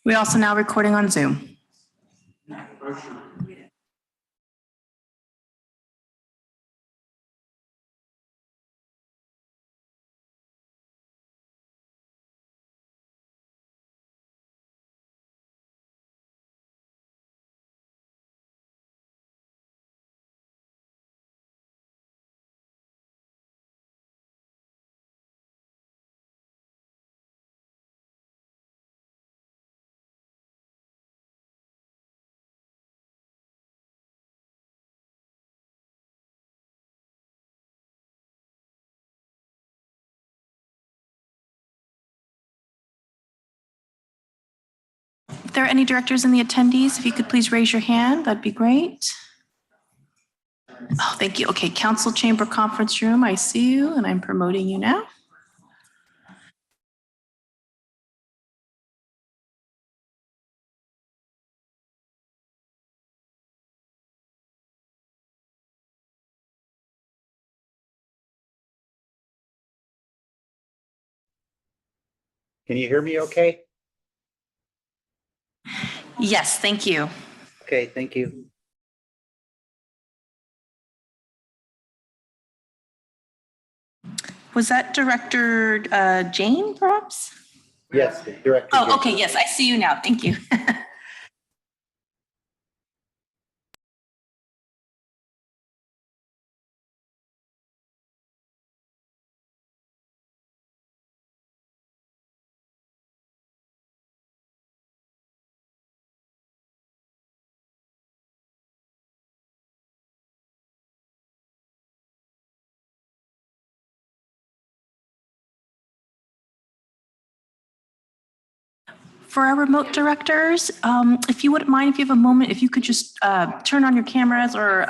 We're also now recording on Zoom. If there are any directors in the attendees, if you could please raise your hand, that'd be great. Oh, thank you. Okay, Council Chamber Conference Room, I see you, and I'm promoting you now. Can you hear me okay? Yes, thank you. Okay, thank you. Was that Director Jane, perhaps? Yes, Director. Oh, Jane. okay, yes, I see you now. Thank you. For our remote directors, if you wouldn't mind, if you have a moment, if you could just turn on your cameras or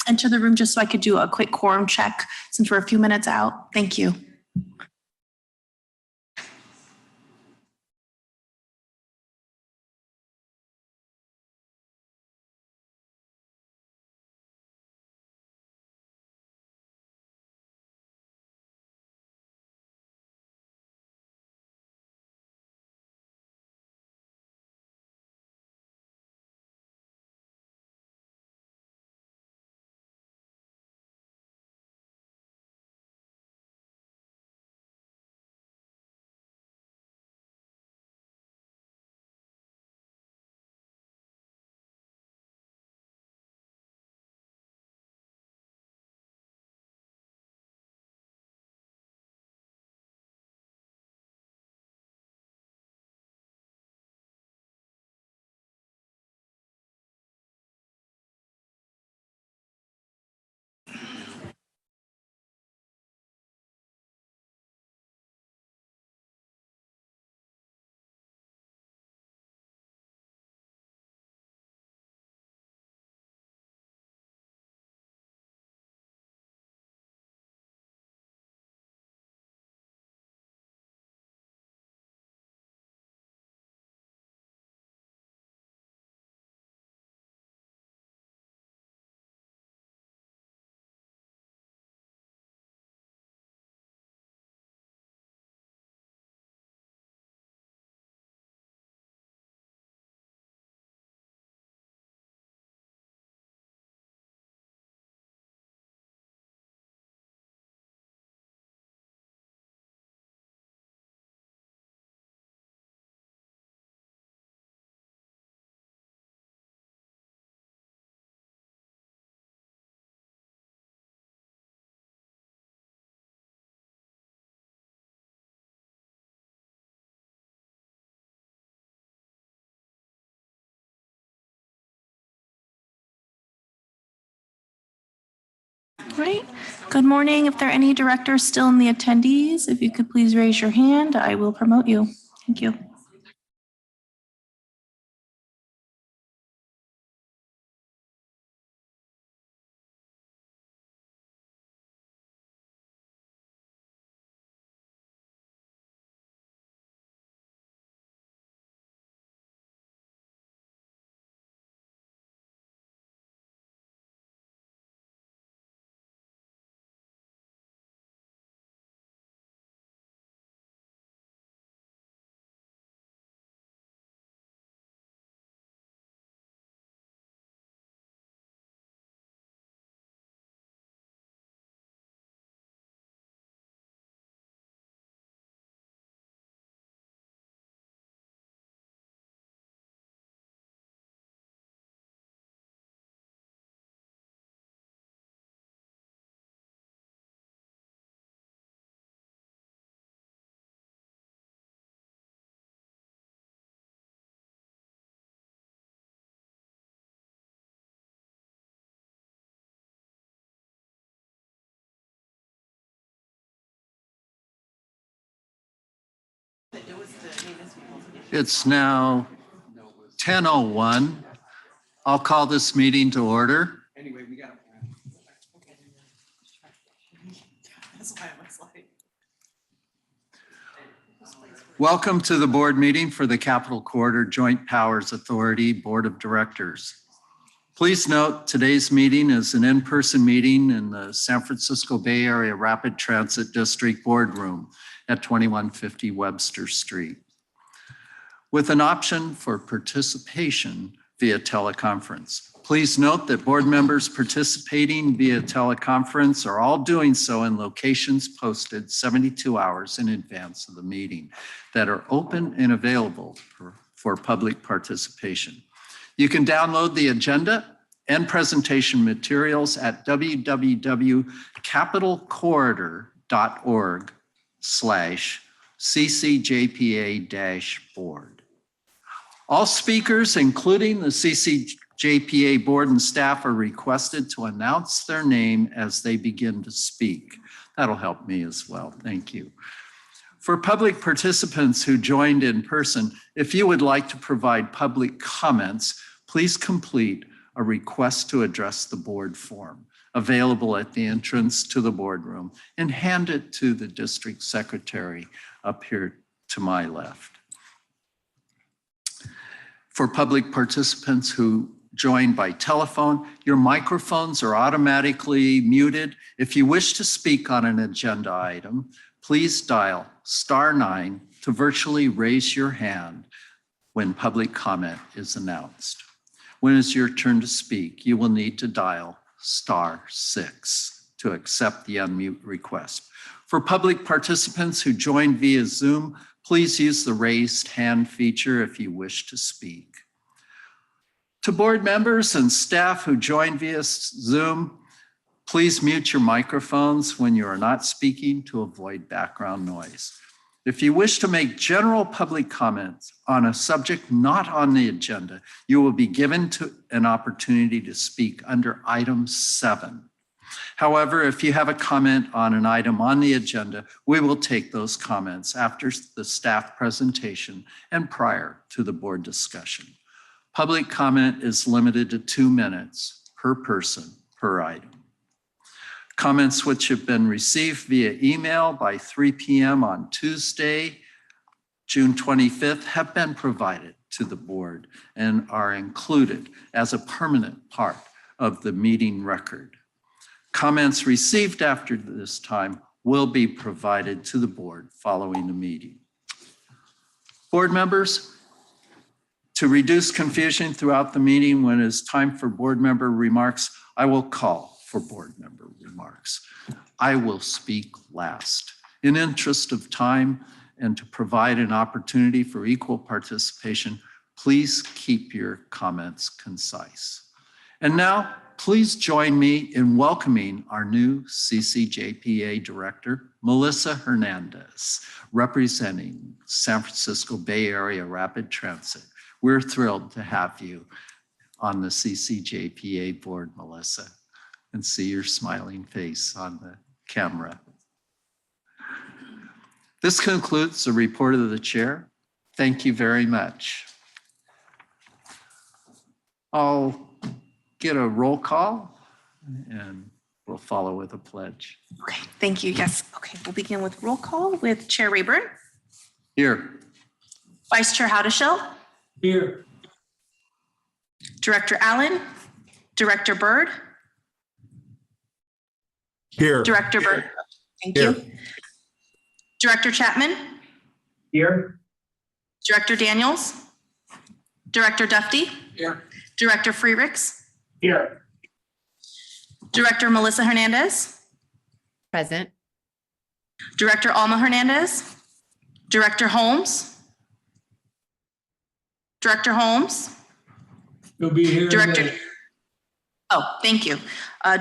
enter the room just so I could do a quick quorum check since we're a few minutes out. Thank you. Great. Good morning. If there are any directors still in the attendees, if you could please raise your hand, I will promote you. Thank you. It's now 10:01. I'll call this meeting to order. Anyway, we got a plan. That's why I was like. Welcome to the board meeting for the Capital Corridor Joint Powers Authority Board of Directors. Please note today's meeting is an in-person meeting in the San Francisco Bay Area Rapid Transit District Boardroom at 2150 Webster Street, with an option for participation via teleconference. Please note that board members participating via teleconference are all doing so in locations posted 72 hours in advance of the meeting that are open and available for public participation. You can download the agenda and presentation materials at www.capitalcorridor.org/CCJPA-board. All speakers, including the CCJPA board and staff, are requested to announce their name as they begin to speak. That'll help me as well. Thank you. For public participants who joined in person, if you would like to provide public comments, please complete a request to address the board form available at the entrance to the boardroom and hand it to the district secretary up here to my left. For public participants who joined by telephone, your microphones are automatically muted. If you wish to speak on an agenda item, please dial *9 to virtually raise your hand when public comment is announced. When it's your turn to speak, you will need to dial *6 to accept the unmute request. For public participants who joined via Zoom, please use the raised hand feature if you wish to speak. To board members and staff who joined via Zoom, please mute your microphones when you are not speaking to avoid background noise. If you wish to make general public comments on a subject not on the agenda, you will be given an opportunity to speak under item 7. However, if you have a comment on an item on the agenda, we will take those comments after the staff presentation and prior to the board discussion. Public comment is limited to 2 minutes per person per item. Comments which have been received via email by 3 p.m. on Tuesday, June 25th, have been provided to the board and are included as a permanent part of the meeting record. Comments received after this time will be provided to the board following the meeting. Board members, to reduce confusion throughout the meeting, when it's time for board member remarks, I will call for board member remarks. I will speak last. In interest of time and to provide an opportunity for equal participation, please keep your comments concise. And now, please join me in welcoming our new CCJPA Director, Melissa Hernandez, representing San Francisco Bay Area Rapid Transit. We're thrilled to have you on the CCJPA board, Melissa, and see your smiling face on the camera. This concludes the report of the chair. Thank you very much. I'll get a roll call and we'll follow with a pledge. Okay, thank you. Yes. Okay, we'll begin with roll call with Chair Rayburn, Here. Vice Chair Howdeshell, Here. Director Allen, Director Byrd, Here. Director Byrd. Thank Here. you. Director Chapman, Here. Director Daniels, Director Dufty, Here. Director Freericks, Here. Director Melissa Hernandez, Present. Director Alma Hernandez, Director Holmes, Director Holmes, You'll be here. in a Director. minute. Oh, thank you.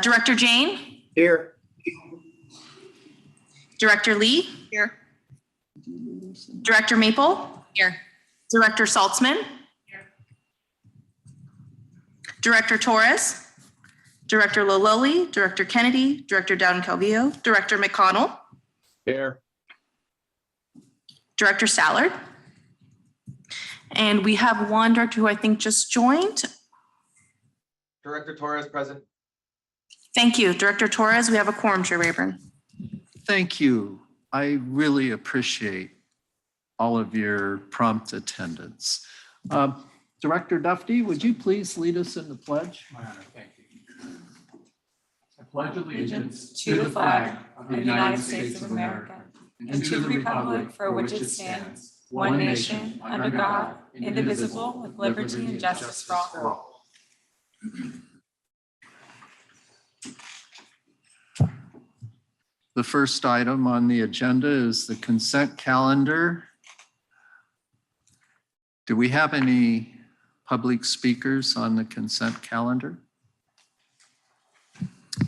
Director Jane, Here. Director Lee. Here. Director Maple. Here. Director Saltzman. Here. Director Torres. Director Lololi, Director Kennedy, Director Dowden Calvillo, Director McConnell, Here. Director Stallard, And we have one director who I think just joined. Director Torres present. Thank you. Director Torres, we have a quorum, Chair Rayburn. Thank you. I really appreciate all of your prompt attendance. Director Dufty, would you please lead us in the pledge? My honor, thank you. I pledge allegiance to the flag of the United States of America and to the republic for which it stands, one nation, under God, indivisible, with liberty and justice for all. The first item on the agenda is the consent calendar. Do we have any public speakers on the consent calendar?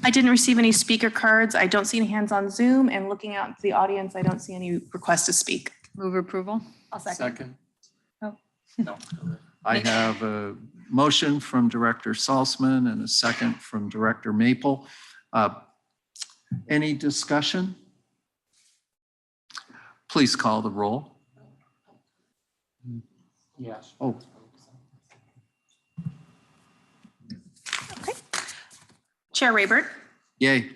I didn't receive any speaker cards. I don't see any hands on Zoom, and looking out into the audience, I don't see any requests to speak. Move approval. I'll second. Oh. No. I have a motion from Director Salzman and a second from Director Maple. Any discussion? Please call the roll. Yes. Oh, Okay. Chair Rayburn, yay.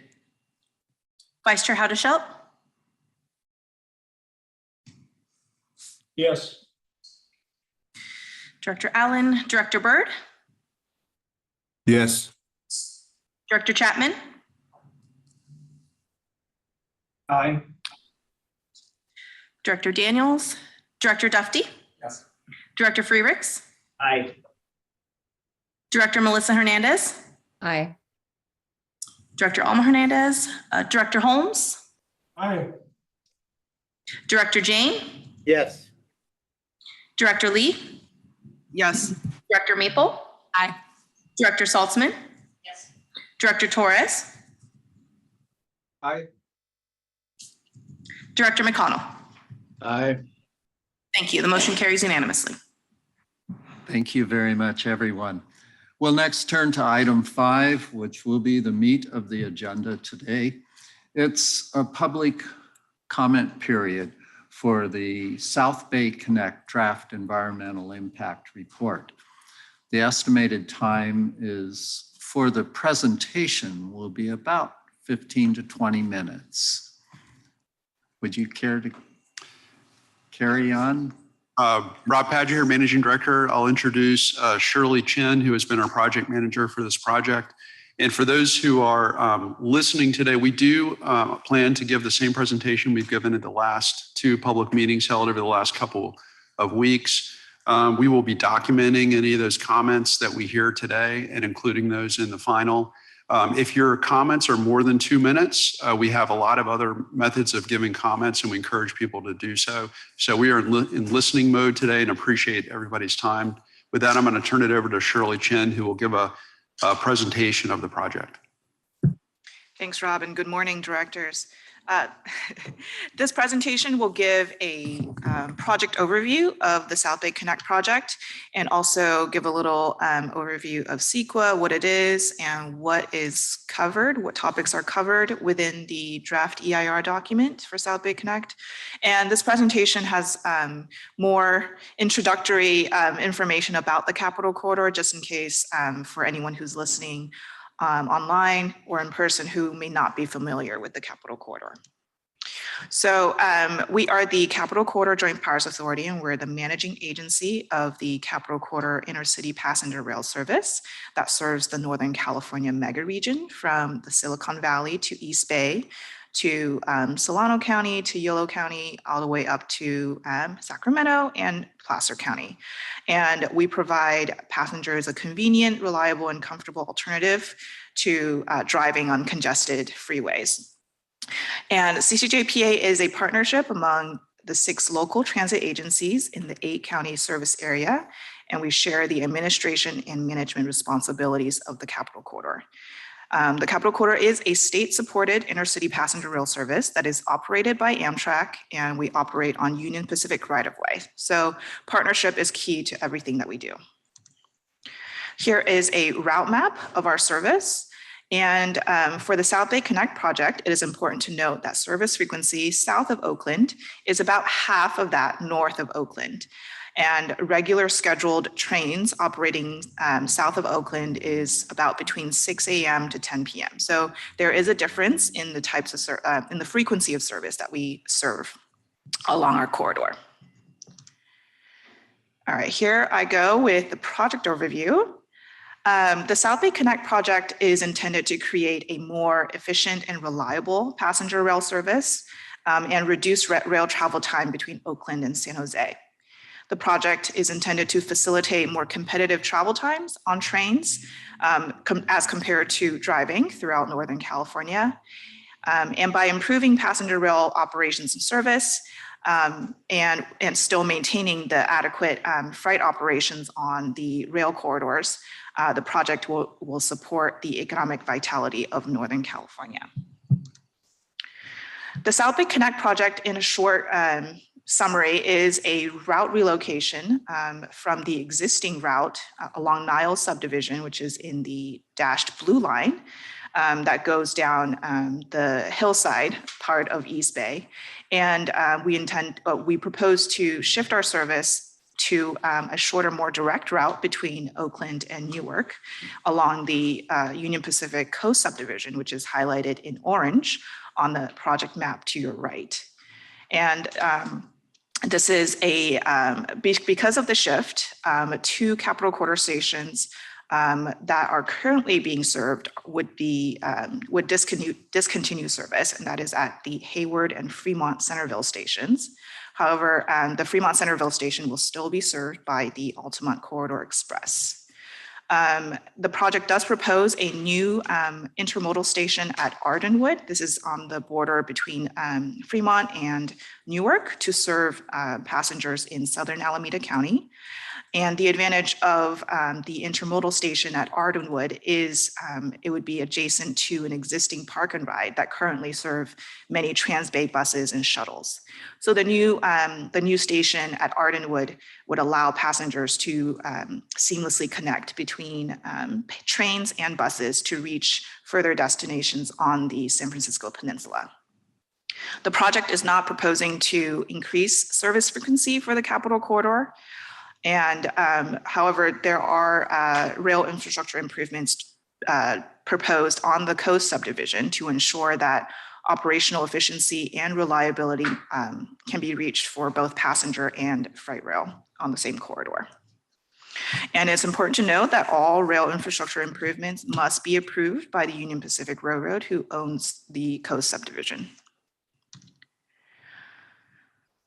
Vice Chair Howdeshelt, Yes. Director Allen, Director Byrd, Yes. Director Chapman, Aye. Director Daniels, Director Dufty, Yes. Director Freericks, Aye. Director Melissa Hernandez, Aye. Director Alma Hernandez, Director Holmes, Aye. Director Jane, Yes. Director Lee, Yes. Director Maple, Aye. Director Saltzman, Yes. Director Torres, Aye. Director McConnell. Aye. Thank you. The motion carries unanimously. Thank you very much, everyone. We'll next turn to item 5, which will be the meat of the agenda today. It's a public comment period for the South Bay Connect Draft Environmental Impact Report. The estimated time is for the presentation will be about 15 to 20 minutes. Would you care to carry on? Rob Padgett here, Managing Director. I'll introduce Shirley Chen, who has been our project manager for this project. And for those who are listening today, we do plan to give the same presentation we've given at the last 2 public meetings held over the last couple of weeks. We will be documenting any of those comments that we hear today and including those in the final. If your comments are more than 2 minutes, we have a lot of other methods of giving comments and we encourage people to do so. So we are in listening mode today and appreciate everybody's time. With that, I'm going to turn it over to Shirley Chen, who will give a presentation of the project. Thanks, Rob, and good morning, directors. This presentation will give a project overview of the South Bay Connect project and also give a little overview of CEQA, what it is and what is covered, what topics are covered within the draft EIR document for South Bay Connect. And this presentation has more introductory information about the Capital Corridor, just in case for anyone who's listening online or in person who may not be familiar with the Capital Corridor. So we are the Capital Corridor Joint Powers Authority, and we're the managing agency of the Capital Corridor Intercity Passenger Rail Service that serves the Northern California mega region from the Silicon Valley to East Bay to Solano County to Yolo County, all the way up to Sacramento and Placer County. And we provide passengers a convenient, reliable, and comfortable alternative to driving on congested freeways. And CCJPA is a partnership among the 6 local transit agencies in the 8-county service area, and we share the administration and management responsibilities of the Capital Corridor. The Capital Corridor is a state-supported intercity passenger rail service that is operated by Amtrak, and we operate on Union Pacific right-of-way. So partnership is key to everything that we do. Here is a route map of our service. And for the South Bay Connect project, it is important to note that service frequency south of Oakland is about half of that north of Oakland. And regular scheduled trains operating south of Oakland is about between 6 a.m. to 10 p.m. So there is a difference in the types of in the frequency of service that we serve along our corridor. All right, here I go with the project overview. The South Bay Connect project is intended to create a more efficient and reliable passenger rail service and reduce rail travel time between Oakland and San Jose. The project is intended to facilitate more competitive travel times on trains as compared to driving throughout Northern California. And by improving passenger rail operations and service and still maintaining the adequate freight operations on the rail corridors, the project will support the economic vitality of Northern California. The South Bay Connect project, in a short summary, is a route relocation from the existing route along Niles subdivision, which is in the dashed blue line that goes down the hillside part of East Bay. And we propose to shift our service to a shorter, more direct route between Oakland and Newark along the Union Pacific Coast subdivision, which is highlighted in orange on the project map to your right. And this is because of the shift, 2 Capital Quarter stations that are currently being served would discontinue service, and that is at the Hayward and Fremont Centerville stations. However, the Fremont Centerville station will still be served by the Altamont Corridor Express. The project does propose a new intermodal station at Ardenwood. This is on the border between Fremont and Newark to serve passengers in southern Alameda County. And the advantage of the intermodal station at Ardenwood is it would be adjacent to an existing park and ride that currently serve many Transbay buses and shuttles. So the new station at Ardenwood would allow passengers to seamlessly connect between trains and buses to reach further destinations on the San Francisco Peninsula. The project is not proposing to increase service frequency for the Capital Corridor. And however, there are rail infrastructure improvements proposed on the coast subdivision to ensure that operational efficiency and reliability can be reached for both passenger and freight rail on the same corridor. And it's important to note that all rail infrastructure improvements must be approved by the Union Pacific Railroad, who owns the coast subdivision.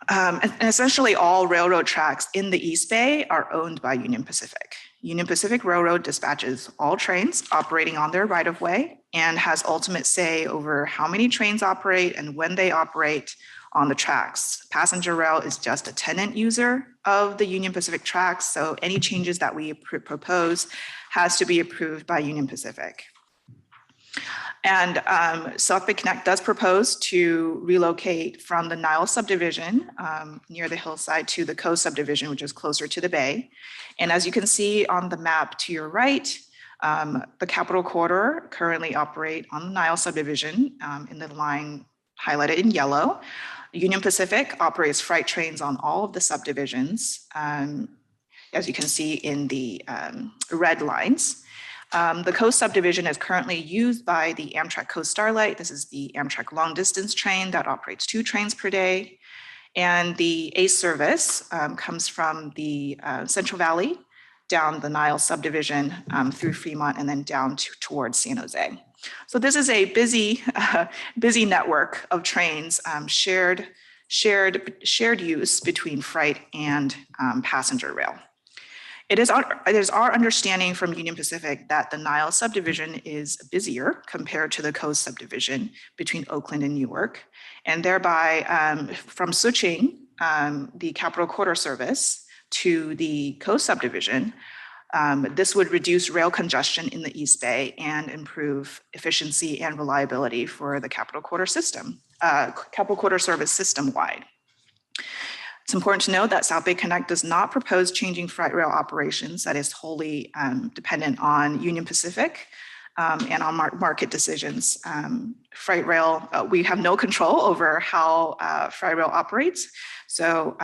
And essentially all railroad tracks in the East Bay are owned by Union Pacific. Union Pacific Railroad dispatches all trains operating on their right-of-way and has ultimate say over how many trains operate and when they operate on the tracks. Passenger rail is just a tenant user of the Union Pacific tracks, so any changes that we propose has to be approved by Union Pacific. And South Bay Connect does propose to relocate from the Niles subdivision near the hillside to the coast subdivision, which is closer to the bay. And as you can see on the map to your right, the Capital Corridor currently operate on the Niles subdivision in the line highlighted in yellow. Union Pacific operates freight trains on all of the subdivisions, as you can see in the red lines. The coast subdivision is currently used by the Amtrak Coast Starlight. This is the Amtrak long distance train that operates 2 trains per day. And the ACE service comes from the Central Valley down the Niles subdivision through Fremont and then down towards San Jose. So this is a busy network of trains, shared use between freight and passenger rail. It is our understanding from Union Pacific that the Niles subdivision is busier compared to the coast subdivision between Oakland and Newark, and thereby from switching the Capital Quarter service to the coast subdivision, this would reduce rail congestion in the East Bay and improve efficiency and reliability for the Capital Quarter system, Capital Quarter service system-wide. It's important to note that South Bay Connect does not propose changing freight rail operations that is wholly dependent on Union Pacific and on market decisions. Freight rail, we have no control over how freight rail operates. So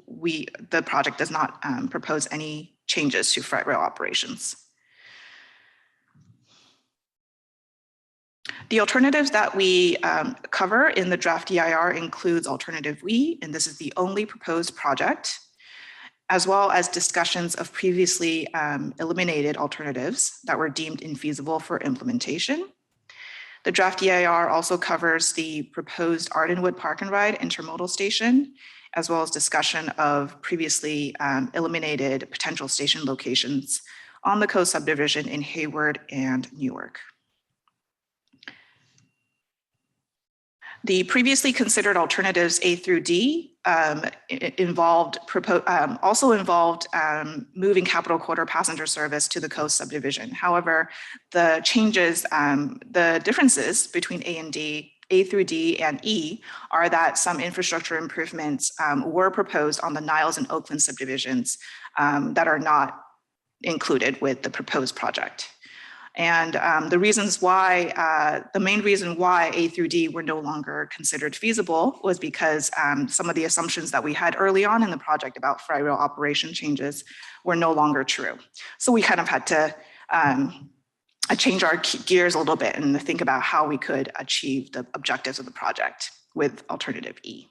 the project does not propose any changes to freight rail operations. The alternatives that we cover in the draft EIR includes alternative we, and this is the only proposed project, as well as discussions of previously eliminated alternatives that were deemed infeasible for implementation. The draft EIR also covers the proposed Ardenwood Park and Ride intermodal station, as well as discussion of previously eliminated potential station locations on the coast subdivision in Hayward and Newark. The previously considered alternatives A through D also involved moving Capital Quarter passenger service to the coast subdivision. However, the changes, the differences between A through D and E are that some infrastructure improvements were proposed on the Niles and Oakland subdivisions that are not included with the proposed project. And the main reason why A through D were no longer considered feasible was because some of the assumptions that we had early on in the project about freight rail operation changes were no longer true. So we kind of had to change our gears a little bit and think about how we could achieve the objectives of the project with alternative E.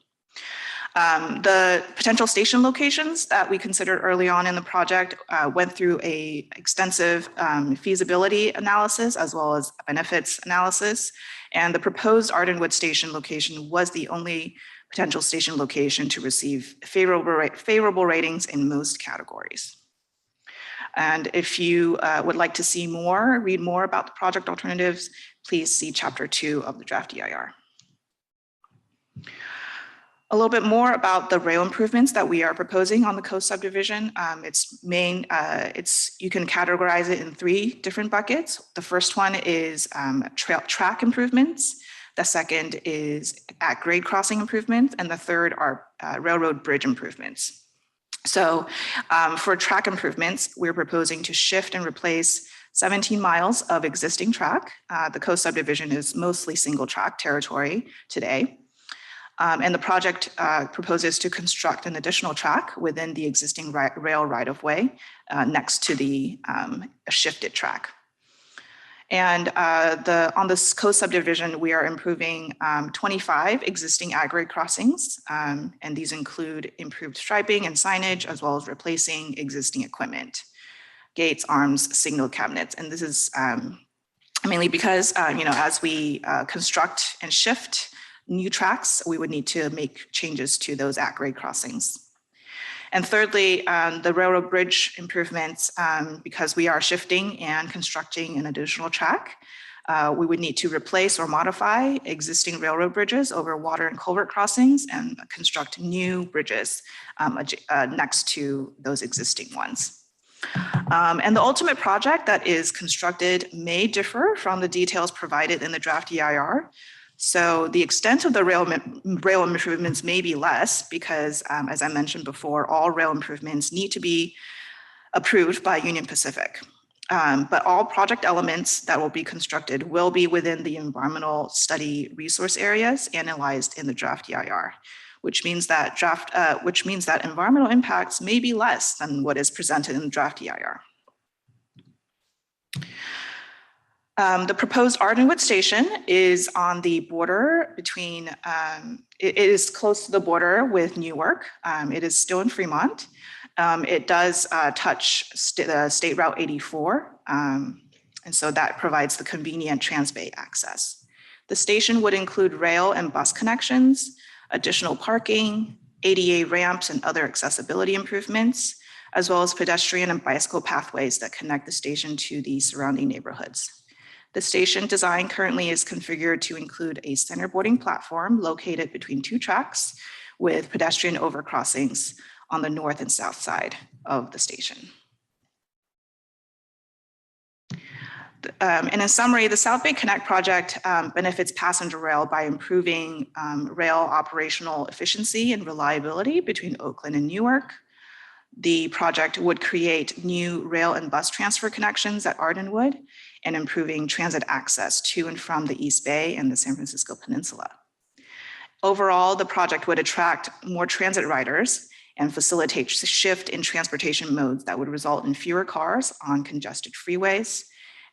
The potential station locations that we considered early on in the project went through an extensive feasibility analysis as well as benefits analysis. And the proposed Ardenwood station location was the only potential station location to receive favorable ratings in most categories. And if you would like to see more, read more about the project alternatives, please see Chapter 2 of the draft EIR. A little bit more about the rail improvements that we are proposing on the coast subdivision. You can categorize it in 3 different buckets. The first one is track improvements. The second is at-grade crossing improvements. And the third are railroad bridge improvements. So for track improvements, we're proposing to shift and replace 17 miles of existing track. The coast subdivision is mostly single track territory today. And the project proposes to construct an additional track within the existing rail right-of-way next to the shifted track. And on this coast subdivision, we are improving 25 existing at-grade crossings. And these include improved striping and signage, as well as replacing existing equipment, gates, arms, signal cabinets. And this is mainly because, as we construct and shift new tracks, we would need to make changes to those at-grade crossings. And thirdly, the railroad bridge improvements, because we are shifting and constructing an additional track, we would need to replace or modify existing railroad bridges over water and culvert crossings and construct new bridges next to those existing ones. And the ultimate project that is constructed may differ from the details provided in the draft EIR. So the extent of the rail improvements may be less because, as I mentioned before, all rail improvements need to be approved by Union Pacific. But all project elements that will be constructed will be within the environmental study resource areas analyzed in the draft EIR, which means that environmental impacts may be less than what is presented in the draft EIR. The proposed Ardenwood station is on the border between, it is close to the border with Newark. It is still in Fremont. It does touch State Route 84. And so that provides the convenient Transbay access. The station would include rail and bus connections, additional parking, ADA ramps and other accessibility improvements, as well as pedestrian and bicycle pathways that connect the station to the surrounding neighborhoods. The station design currently is configured to include a centerboarding platform located between 2 tracks with pedestrian overcrossings on the north and south side of the station. And in summary, the South Bay Connect project benefits passenger rail by improving rail operational efficiency and reliability between Oakland and Newark. The project would create new rail and bus transfer connections at Ardenwood and improving transit access to and from the East Bay and the San Francisco Peninsula. Overall, the project would attract more transit riders and facilitate the shift in transportation modes that would result in fewer cars on congested freeways.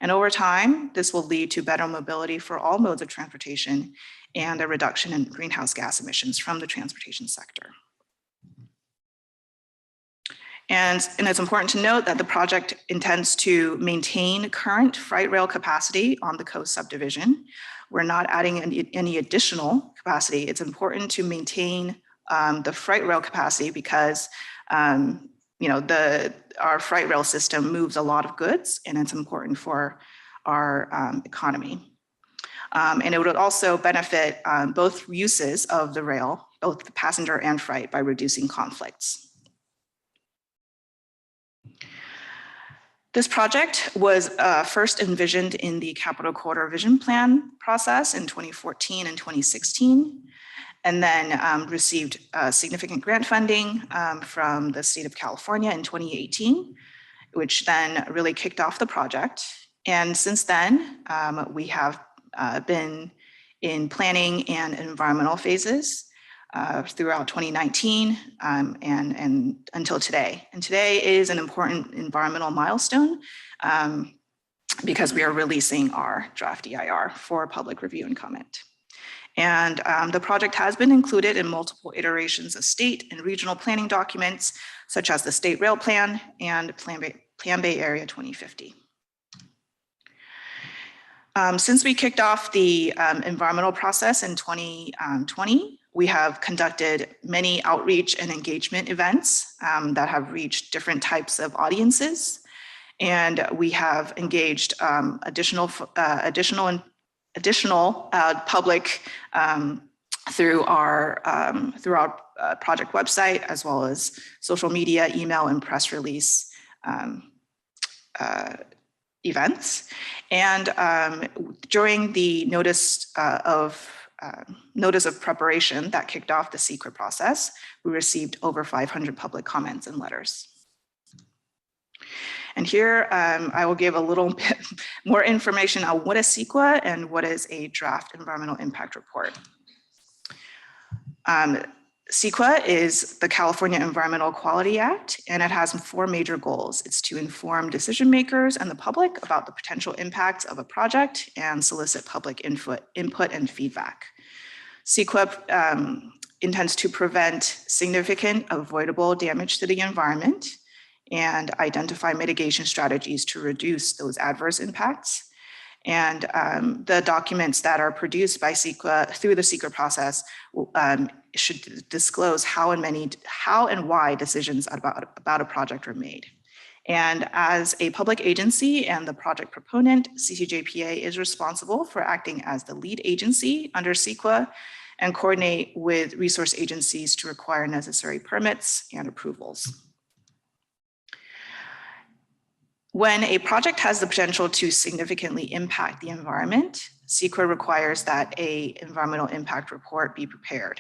And over time, this will lead to better mobility for all modes of transportation and a reduction in greenhouse gas emissions from the transportation sector. And it's important to note that the project intends to maintain current freight rail capacity on the coast subdivision. We're not adding any additional capacity. It's important to maintain the freight rail capacity because our freight rail system moves a lot of goods, and it's important for our economy. And it would also benefit both uses of the rail, both the passenger and freight, by reducing conflicts. This project was first envisioned in the Capital Corridor Vision Plan process in 2014 and 2016, and then received significant grant funding from the state of California in 2018, which then really kicked off the project. And since then, we have been in planning and environmental phases throughout 2019 and until today. And today is an important environmental milestone because we are releasing our draft EIR for public review and comment. And the project has been included in multiple iterations of state and regional planning documents, such as the State Rail Plan and Plan Bay Area 2050. Since we kicked off the environmental process in 2020, we have conducted many outreach and engagement events that have reached different types of audiences. And we have engaged additional public through our project website, as well as social media, email, and press release events. And during the notice of preparation that kicked off the secret process, we received over 500 public comments and letters. And here I will give a little bit more information on what is CEQA and what is a draft environmental impact report. CEQA is the California Environmental Quality Act, and it has 4 major goals. It's to inform decision makers and the public about the potential impacts of a project and solicit public input and feedback. CEQA intends to prevent significant avoidable damage to the environment and identify mitigation strategies to reduce those adverse impacts. And the documents that are produced by CEQA through the CEQA process should disclose how and why decisions about a project are made. And as a public agency and the project proponent, CCJPA is responsible for acting as the lead agency under CEQA and coordinate with resource agencies to require necessary permits and approvals. When a project has the potential to significantly impact the environment, CEQA requires that an environmental impact report be prepared.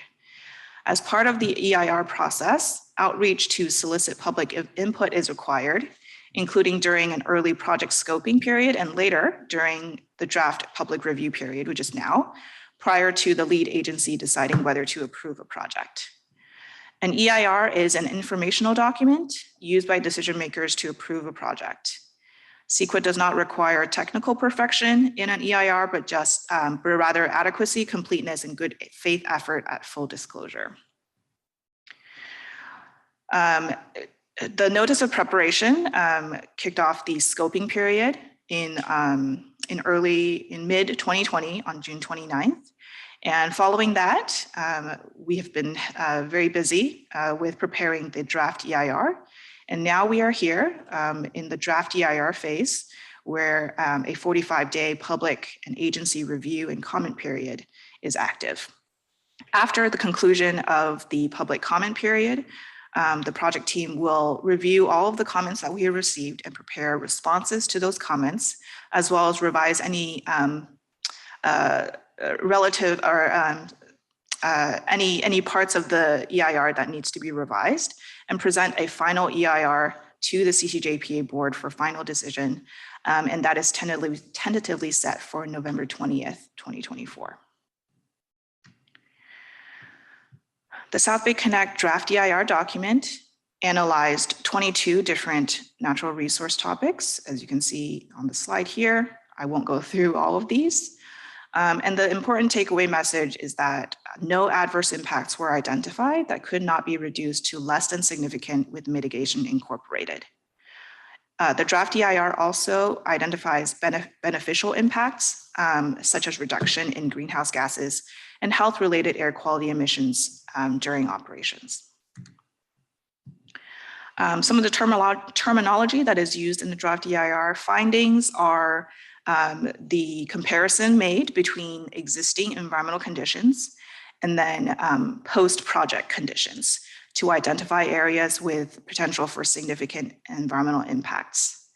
As part of the EIR process, outreach to solicit public input is required, including during an early project scoping period and later during the draft public review period, which is now, prior to the lead agency deciding whether to approve a project. An EIR is an informational document used by decision makers to approve a project. CEQA does not require technical perfection in an EIR, but rather adequacy, completeness, and good faith effort at full disclosure. The notice of preparation kicked off the scoping period in mid 2020 on June 29th. And following that, we have been very busy with preparing the draft EIR. And now we are here in the draft EIR phase, where a 45-day public and agency review and comment period is active. After the conclusion of the public comment period, the project team will review all of the comments that we have received and prepare responses to those comments, as well as revise any relative or any parts of the EIR that needs to be revised and present a final EIR to the CCJPA board for final decision. And that is tentatively set for November 20th, 2024. The South Bay Connect draft EIR document analyzed 22 different natural resource topics, as you can see on the slide here. I won't go through all of these. And the important takeaway message is that no adverse impacts were identified that could not be reduced to less than significant with mitigation incorporated. The draft EIR also identifies beneficial impacts, such as reduction in greenhouse gases and health-related air quality emissions during operations. Some of the terminology that is used in the draft EIR findings are the comparison made between existing environmental conditions and then post-project conditions to identify areas with potential for significant environmental impacts.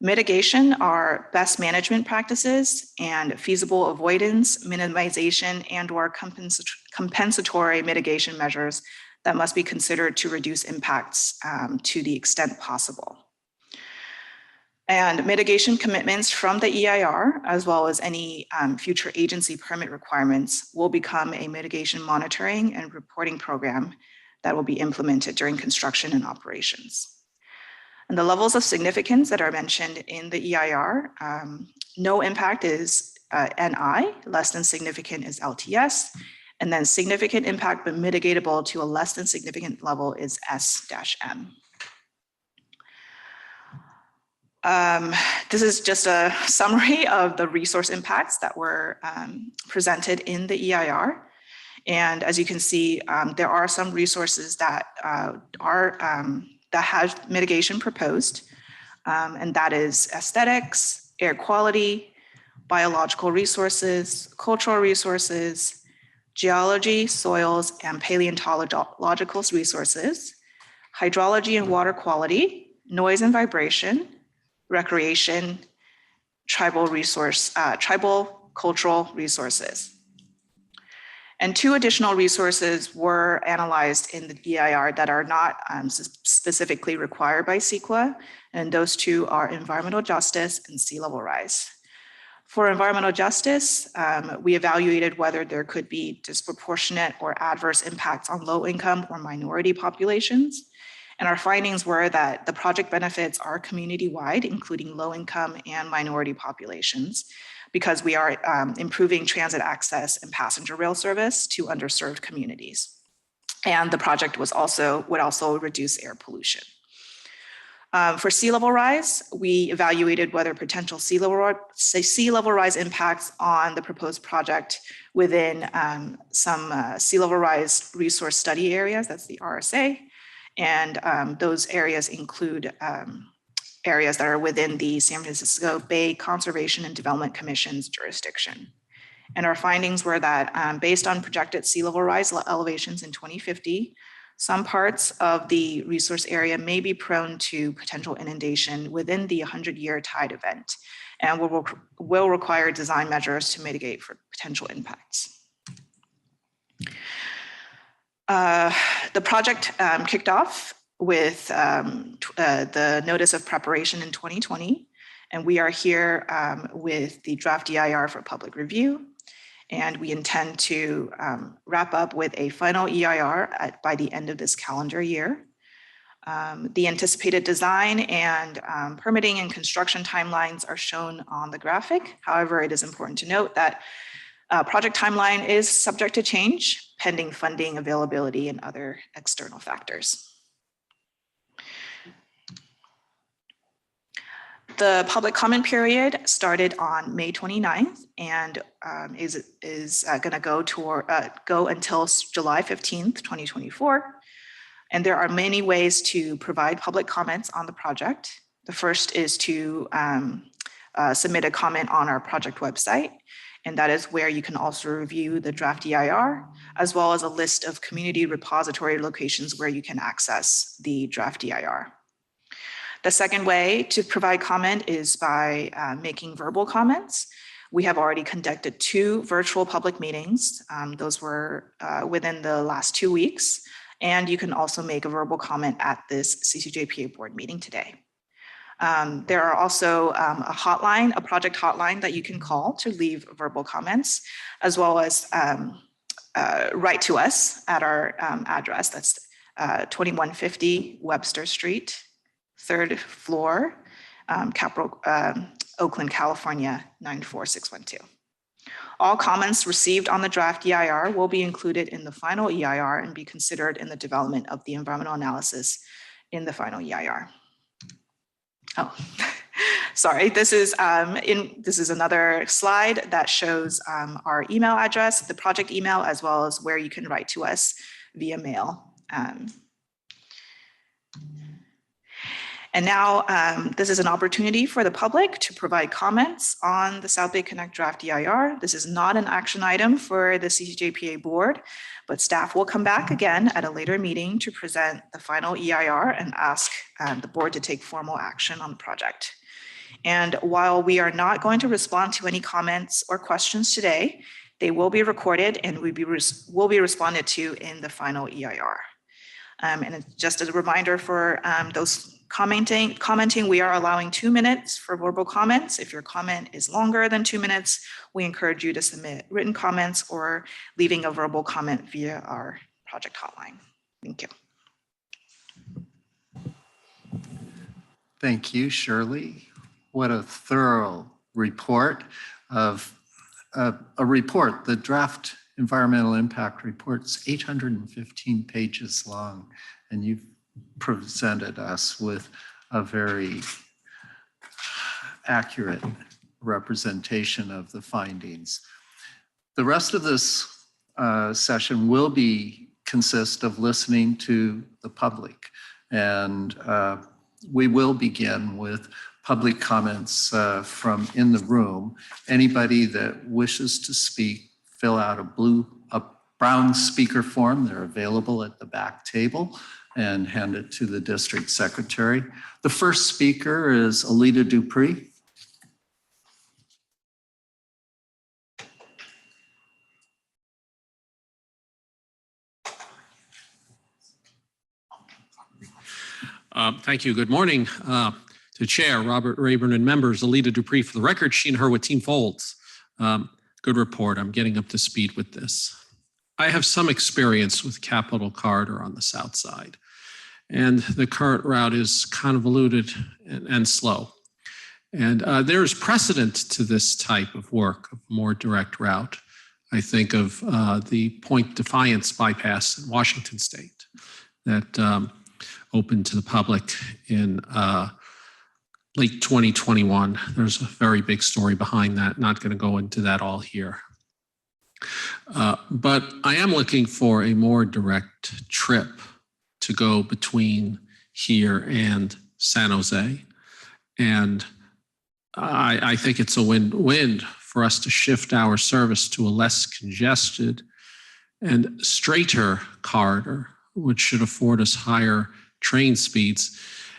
Mitigation are best management practices and feasible avoidance, minimization, and/or compensatory mitigation measures that must be considered to reduce impacts to the extent possible. And mitigation commitments from the EIR, as well as any future agency permit requirements, will become a mitigation monitoring and reporting program that will be implemented during construction and operations. And the levels of significance that are mentioned in the EIR, no impact is NI, less than significant is LTS, and then significant impact but mitigatable to a less than significant level is S-M. This is just a summary of the resource impacts that were presented in the EIR. And as you can see, there are some resources that that have mitigation proposed, and that is aesthetics, air quality, biological resources, cultural resources, geology, soils, and paleontological resources, hydrology and water quality, noise and vibration, recreation, tribal cultural resources. And 2 additional resources were analyzed in the EIR that are not specifically required by CEQA, and those 2 are environmental justice and sea level rise. For environmental justice, we evaluated whether there could be disproportionate or adverse impacts on low income or minority populations. And our findings were that the project benefits are community-wide, including low income and minority populations, because we are improving transit access and passenger rail service to underserved communities. And the project would also reduce air pollution. For sea level rise, we evaluated whether potential sea level rise impacts on the proposed project within some sea level rise resource study areas, that's the RSA. And those areas include areas that are within the San Francisco Bay Conservation and Development Commission's jurisdiction. And our findings were that based on projected sea level rise elevations in 2050, some parts of the resource area may be prone to potential inundation within the 100-year tide event and will require design measures to mitigate for potential impacts. The project kicked off with the notice of preparation in 2020, and we are here with the draft EIR for public review. And we intend to wrap up with a final EIR by the end of this calendar year. The anticipated design and permitting and construction timelines are shown on the graphic. However, it is important to note that project timeline is subject to change pending funding availability and other external factors. The public comment period started on May 29th and is going to go until July 15th, 2024. And there are many ways to provide public comments on the project. The first is to submit a comment on our project website. And that is where you can also review the draft EIR, as well as a list of community repository locations where you can access the draft EIR. The second way to provide comment is by making verbal comments. We have already conducted 2 virtual public meetings. Those were within the last 2 weeks. And you can also make a verbal comment at this CCJPA board meeting today. There are also a hotline, a project hotline that you can call to leave verbal comments, as well as write to us at our address. That's 2150 Webster Street, 3rd floor, Oakland, California, 94612. All comments received on the draft EIR will be included in the final EIR and be considered in the development of the environmental analysis in the final EIR. Oh, sorry. This is another slide that shows our email address, the project email, as well as where you can write to us via mail. And now this is an opportunity for the public to provide comments on the South Bay Connect draft EIR. This is not an action item for the CCJPA board, but staff will come back again at a later meeting to present the final EIR and ask the board to take formal action on the project. And while we are not going to respond to any comments or questions today, they will be recorded and will be responded to in the final EIR. And just as a reminder for those commenting, we are allowing 2 minutes for verbal comments. If your comment is longer than 2 minutes, we encourage you to submit written comments or leaving a verbal comment via our project hotline. Thank you. Thank you, Shirley. What a thorough report of a report. The draft environmental impact report's 815 pages long, and you've presented us with a very accurate representation of the findings. The rest of this session will consist of listening to the public, and we will begin with public comments from in the room. Anybody that wishes to speak, fill out a brown speaker form. They're available at the back table, and hand it to the district secretary. The first speaker is Alita Dupree. Thank you. Good morning to Chair, Robert Rayburn, and members. Alita Dupree. For the record, she and her with Team Folds. Good report. I'm getting up to speed with this. I have some experience with Capitol Corridor on the south side, and the current route is convoluted and slow. And there is precedent to this type of work, a more direct route. I think of the Point Defiance bypass in Washington State that opened to the public in late 2021. There's a very big story behind that. Not going to go into that all here. But I am looking for a more direct trip to go between here and San Jose. And I think it's a win-win for us to shift our service to a less congested and straighter corridor, which should afford us higher train speeds.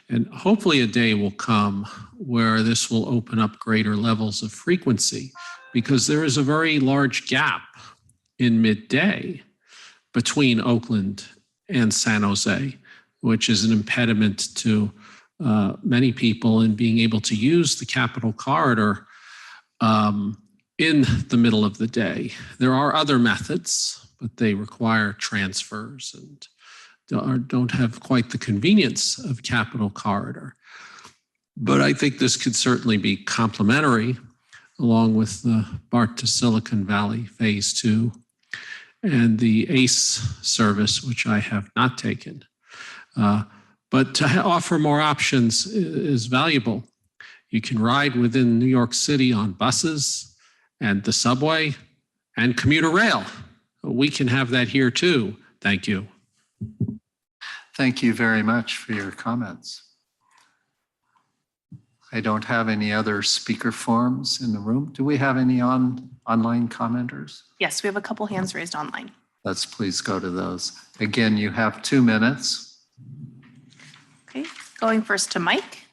And hopefully a day will come where this will open up greater levels of frequency, because there is a very large gap in midday between Oakland and San Jose, which is an impediment to many people in being able to use the Capitol Corridor in the middle of the day. There are other methods, but they require transfers and don't have quite the convenience of Capitol Corridor. But I think this could certainly be complementary, along with the BART to Silicon Valley Phase 2 and the ACE service, which I have not taken. But to offer more options is valuable. You can ride within New York City on buses and the subway and commuter rail. We can have that here too. Thank you. Thank you very much for your comments. I don't have any other speaker forms in the room. Do we have any online commenters? Yes, we have a couple hands raised online. Let's please go to those. Again, you have 2 minutes. Okay, going first to Mike.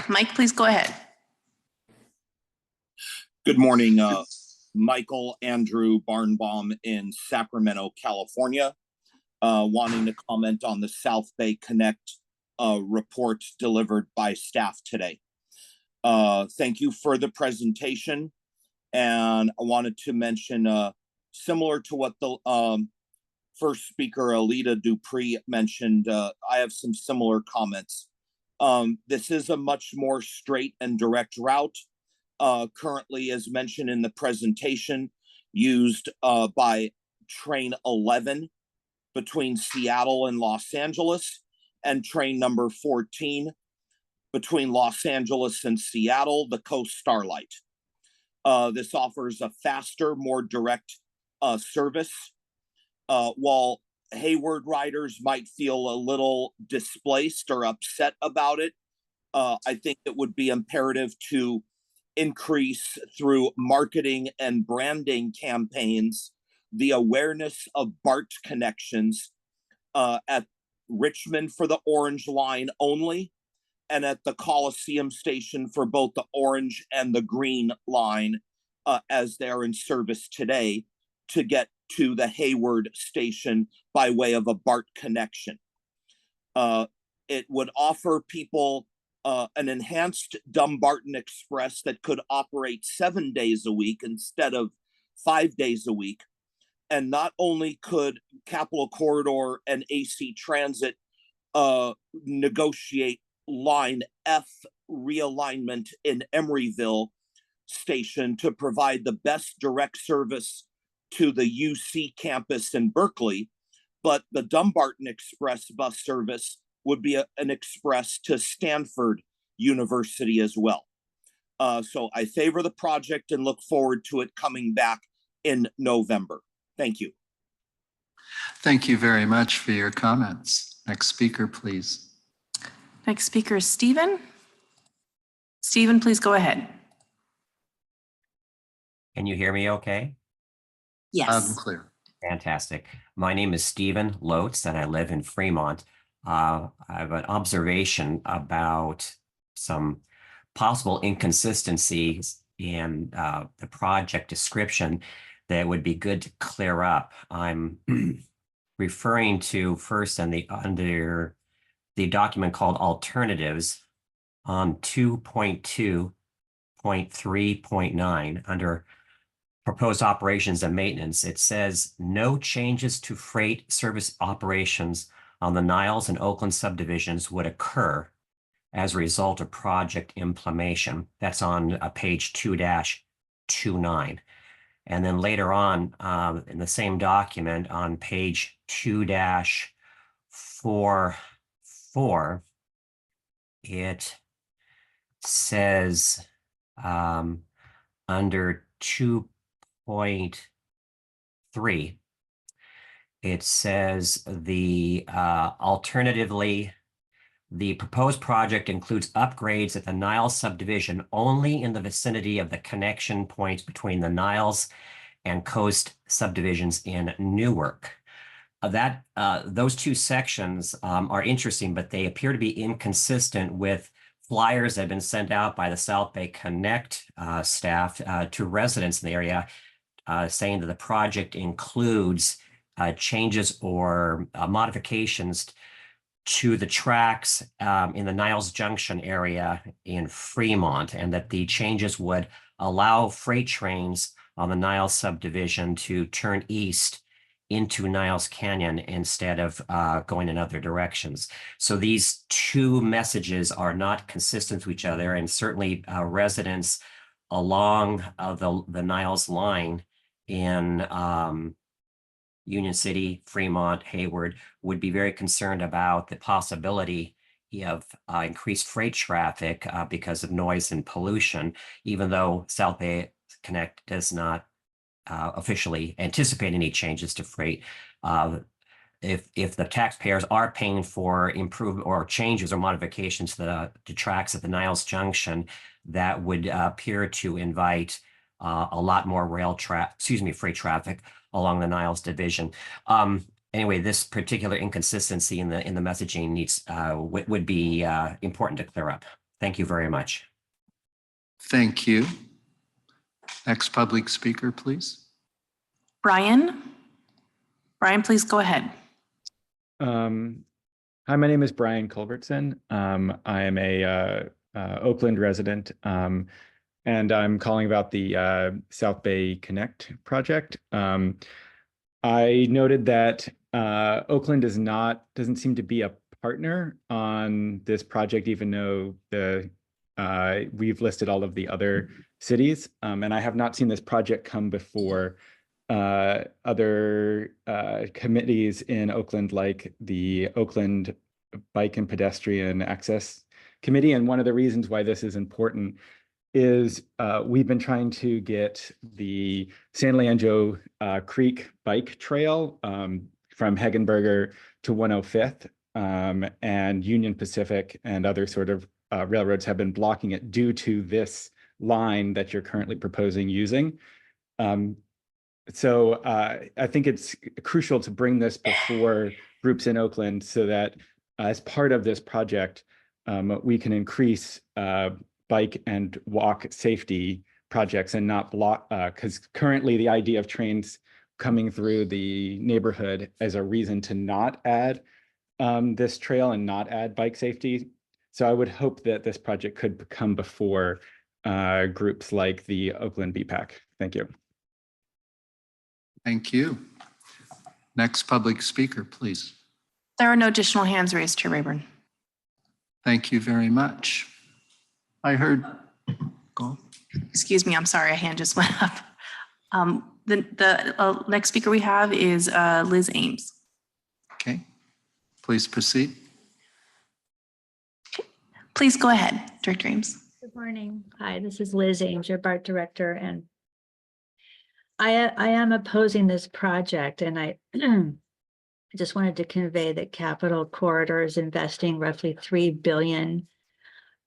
Mike, please go ahead. Good morning, Michael Andrew Barnbaum in Sacramento, California. Wanting to comment on the South Bay Connect report delivered by staff today. Thank you for the presentation. And I wanted to mention, similar to what the first speaker, Alita Dupree, mentioned, I have some similar comments. This is a much more straight and direct route. Currently, as mentioned in the presentation, used by train 11 between Seattle and Los Angeles, and train number 14 between Los Angeles and Seattle, the Coast Starlight. This offers a faster, more direct service. While Hayward riders might feel a little displaced or upset about it, I think it would be imperative to increase through marketing and branding campaigns the awareness of BART connections at Richmond for the Orange Line only, and at the Coliseum station for both the Orange and the Green Line as they're in service today, to get to the Hayward station by way of a BART connection. It would offer people an enhanced Dumbarton Express that could operate 7 days a week instead of 5 days a week. And not only could Capital Corridor and AC Transit negotiate line F realignment in Emeryville station to provide the best direct service to the UC campus in Berkeley, but the Dumbarton Express bus service would be an express to Stanford University as well. So I favor the project and look forward to it coming back in November. Thank you. Thank you very much for your comments. Next speaker, please. Next speaker is Stephen. Stephen, please go ahead. Can you hear me okay? Loud and clear. Fantastic. My name is Stephen Lotz and I live in Fremont. I have an observation about some possible inconsistencies in the project description that would be good to clear up. I'm referring to first under the document called alternatives on 2.2.3.9 under proposed operations and maintenance. It says no changes to freight service operations on the Niles and Oakland subdivisions would occur as a result of project implementation. That's on page 2-29. And then later on in the same document on page 2-44, it says under 2.3, it says alternatively, the proposed project includes upgrades at the Niles subdivision only in the vicinity of the connection points between the Niles and Coast subdivisions in Newark. Those two sections are interesting, but they appear to be inconsistent with flyers that have been sent out by the South Bay Connect staff to residents in the area, saying that the project includes changes or modifications to the tracks in the Niles Junction area in Fremont, and that the changes would allow freight trains on the Niles subdivision to turn east into Niles Canyon instead of going in other directions. So these two messages are not consistent to each other, and certainly residents along the Niles line in Union City, Fremont, Hayward would be very concerned about the possibility of increased freight traffic because of noise and pollution, even though South Bay Connect does not officially anticipate any changes to freight. If the taxpayers are paying for improvement or changes or modifications to the tracks at the Niles Junction, that would appear to invite a lot more freight traffic along the Niles division. Anyway, this particular inconsistency in the messaging would be important to clear up. Thank you very much. Thank you. Next public speaker, please. Brian? Brian, please go ahead. Hi, my name is Brian Culbertson. I am a Oakland resident, and I'm calling about the South Bay Connect project. I noted that Oakland doesn't seem to be a partner on this project, even though we've listed all of the other cities, and I have not seen this project come before other committees in Oakland, like the Oakland Bike and Pedestrian Access Committee. And one of the reasons why this is important is we've been trying to get the San Leandro Creek Bike Trail from Hegenberger to 105th, and Union Pacific and other sort of railroads have been blocking it due to this line that you're currently proposing using. So I think it's crucial to bring this before groups in Oakland so that as part of this project, we can increase bike and walk safety projects and not block, because currently the idea of trains coming through the neighborhood as a reason to not add this trail and not add bike safety. So I would hope that this project could come before groups like the Oakland BPAC. Thank you. Thank you. Next public speaker, please. There are no additional hands raised, Chair Rayburn. Thank you very much. I heard, go. Excuse me, I'm sorry, a hand just went up. The next speaker we have is Liz Ames. Okay, please proceed. Please go ahead, Director Ames. Good morning. Hi, this is Liz Ames, your BART director, and I am opposing this project, and I just wanted to convey that Capital Corridor is investing roughly $3 billion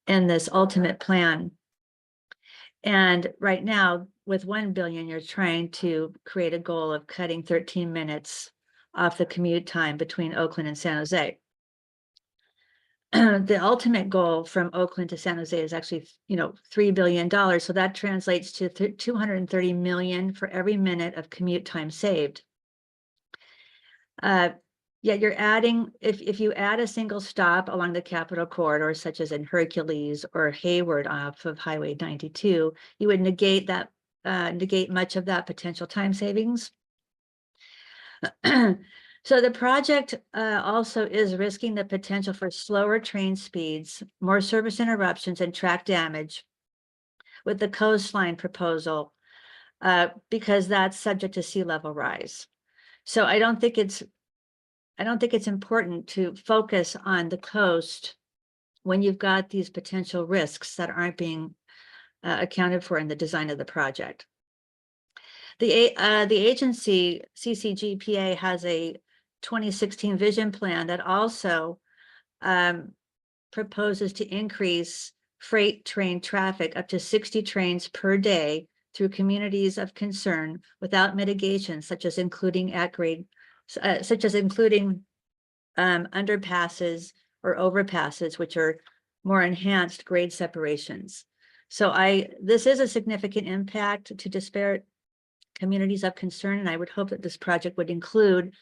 in this ultimate plan. And right now, with $1 billion, you're trying to create a goal of cutting 13 minutes off the commute time between Oakland and San Jose. The ultimate goal from Oakland to San Jose is actually, $3 billion. So that translates to $230 million for every minute of commute time saved. Yet you're adding, if you add a single stop along the Capital Corridor, such as in Hercules or Hayward off of Highway 92, you would negate much of that potential time savings. So the project also is risking the potential for slower train speeds, more service interruptions, and track damage with the coastline proposal, because that's subject to sea level rise. So I don't think it's important to focus on the coast when you've got these potential risks that aren't being accounted for in the design of the project. The agency, CCGPA, has a 2016 vision plan that also proposes to increase freight train traffic up to 60 trains per day through communities of concern without mitigation, such as including underpasses or overpasses, which are more enhanced grade separations. So this is a significant impact to disparate communities of concern, and I would hope that this project would include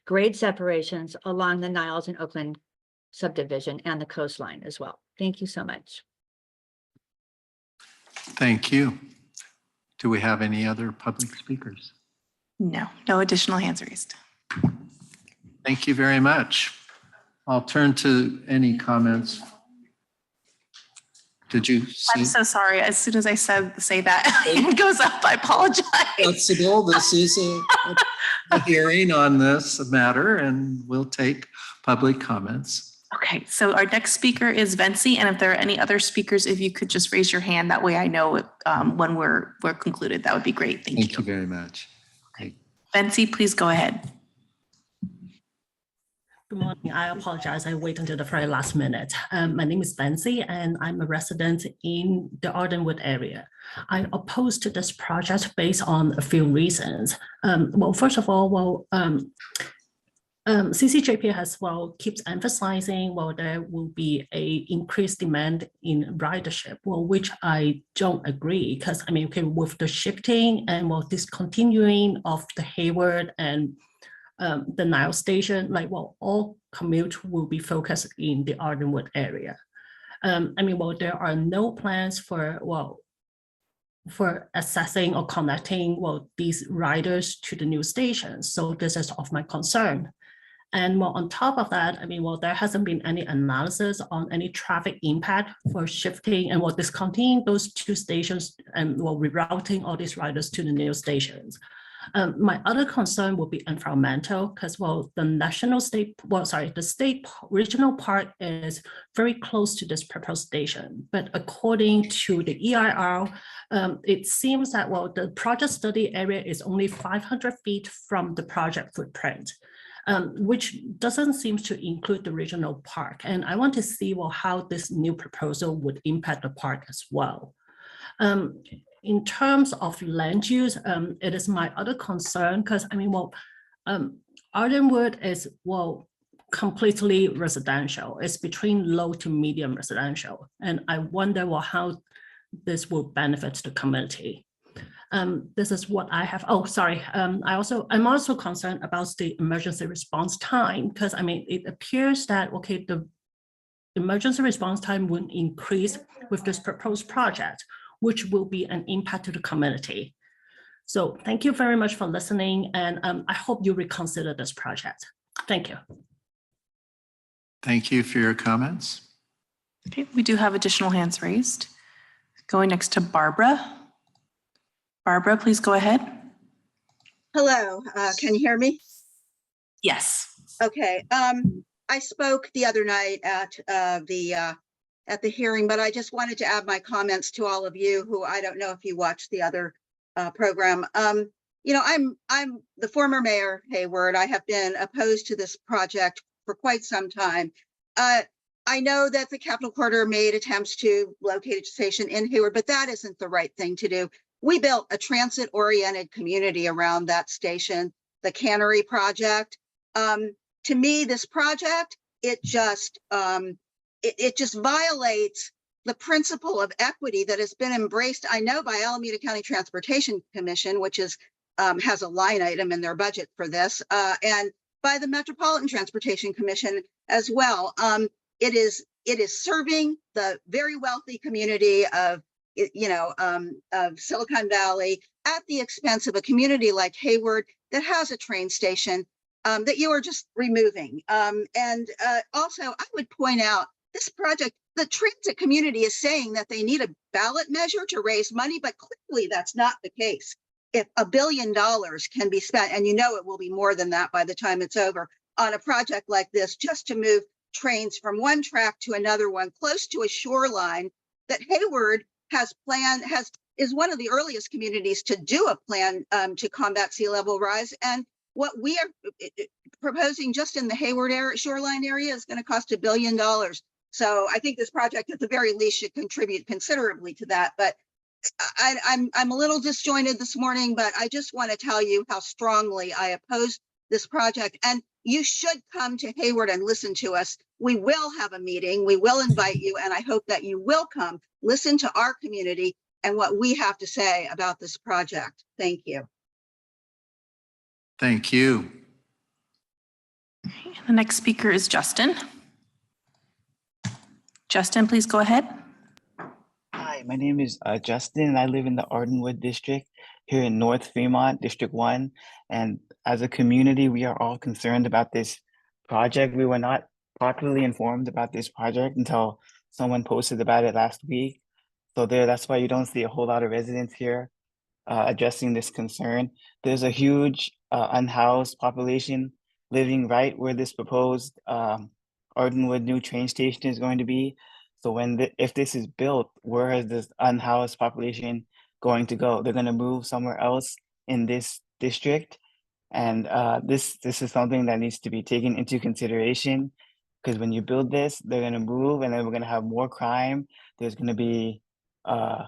grade separations along the Niles and Oakland subdivision and the coastline as well. Thank you so much. Thank you. Do we have any other public speakers? No additional hands raised. Thank you very much. I'll turn to any comments. Did you see? I'm so sorry. As soon as I say that, hand goes up. I apologize. Flexible. This is a hearing on this matter, and we'll take public comments. Okay, so our next speaker is Vency, and if there are any other speakers, if you could just raise your hand, that way I know when we're concluded. That would be great. Thank you. Thank you very much. Okay, Vency, please go ahead. Good morning. I apologize. I wait until the very last minute. My name is Benzie, and I'm a resident in the Ardenwood area. I oppose to this project based on a few reasons. Well, first of all, CCJP has keeps emphasizing there will be a increased demand in ridership, which I don't agree, because I mean, okay, with the shifting and discontinuing of the Hayward and the Nile station, all commute will be focused in the Ardenwood area. I mean, there are no plans for assessing or connecting these riders to the new stations. So this is of my concern. And on top of that, I mean, there hasn't been any analysis on any traffic impact for shifting and discontinuing those two stations and rerouting all these riders to the new stations. My other concern would be environmental, because the state regional park is very close to this proposed station. But according to the EIR, it seems that the project study area is only 500 feet from the project footprint. Which doesn't seem to include the regional park. And I want to see how this new proposal would impact the park as well. In terms of land use, it is my other concern, because I mean, Ardenwood is completely residential. It's between low to medium residential. And I wonder how this will benefit the community. This is what I have. Oh, sorry. I'm also concerned about the emergency response time, because I mean, it appears that, okay, the emergency response time will increase with this proposed project, which will be an impact to the community. So thank you very much for listening. And I hope you reconsider this project. Thank you. Thank you for your comments. Okay, we do have additional hands raised. Going next to Barbara. Barbara, please go ahead. Hello, can you hear me? Yes. Okay, I spoke the other night at the hearing, but I just wanted to add my comments to all of you who, I don't know if you watched the other program. You know, I'm the former mayor, Hayward. I have been opposed to this project for quite some time. I know that the Capitol Corridor made attempts to locate a station in Hayward, but that isn't the right thing to do. We built a transit-oriented community around that station, the Cannery Project. To me, this project, it just violates the principle of equity that has been embraced, I know, by Alameda County Transportation Commission, which is has a line item in their budget for this, and by the Metropolitan Transportation Commission as well. It is serving the very wealthy community of Silicon Valley at the expense of a community like Hayward that has a train station that you are just removing. Also, I would point out this project, the transit community is saying that they need a ballot measure to raise money, but clearly that's not the case. If $1 billion can be spent, and you know it will be more than that by the time it's over, on a project like this, just to move trains from one track to another one close to a shoreline that Hayward is one of the earliest communities to do a plan to combat sea level rise. And what we are proposing just in the Hayward shoreline area is going to cost $1 billion. So I think this project at the very least should contribute considerably to that. But I'm a little disjointed this morning, but I just want to tell you how strongly I oppose this project. And you should come to Hayward and listen to us. We will have a meeting. We will invite you. And I hope that you will come listen to our community and what we have to say about this project. Thank you. Thank you. The next speaker is Justin. Justin, please go ahead. Hi, my name is Justin, and I live in the Ardenwood district here in North Fremont, District 1. And as a community, we are all concerned about this project. We were not properly informed about this project until someone posted about it last week. So that's why you don't see a whole lot of residents here addressing this concern. There's a huge unhoused population living right where this proposed Ardenwood new train station is going to be. So if this is built, where is this unhoused population going to go? They're going to move somewhere else in this district. And this is something that needs to be taken into consideration, because when you build this, they're going to move, and then we're going to have more crime. There's going to be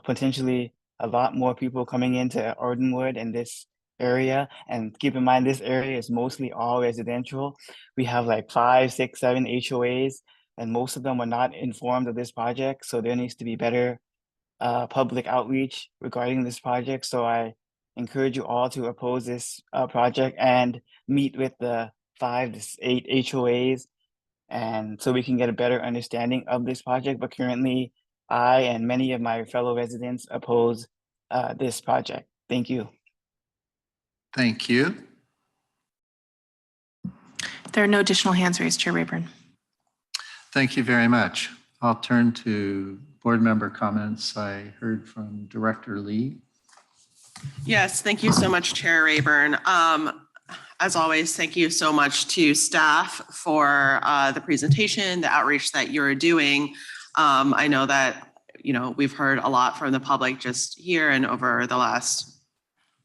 potentially a lot more people coming into Ardenwood and this area. And keep in mind, this area is mostly all residential. We have like 5, 6, 7 HOAs, and most of them are not informed of this project. So there needs to be better public outreach regarding this project. So I encourage you all to oppose this project and meet with the 5 to 8 HOAs, and so we can get a better understanding of this project. But currently, I and many of my fellow residents oppose this project. Thank you. Thank you. There are no additional hands raised, Chair Rayburn. Thank you very much. I'll turn to board member comments. I heard from Director Lee. Yes, thank you so much, Chair Rayburn. As always, thank you so much to staff for the presentation, the outreach that you're doing. I know that, we've heard a lot from the public just here and over the last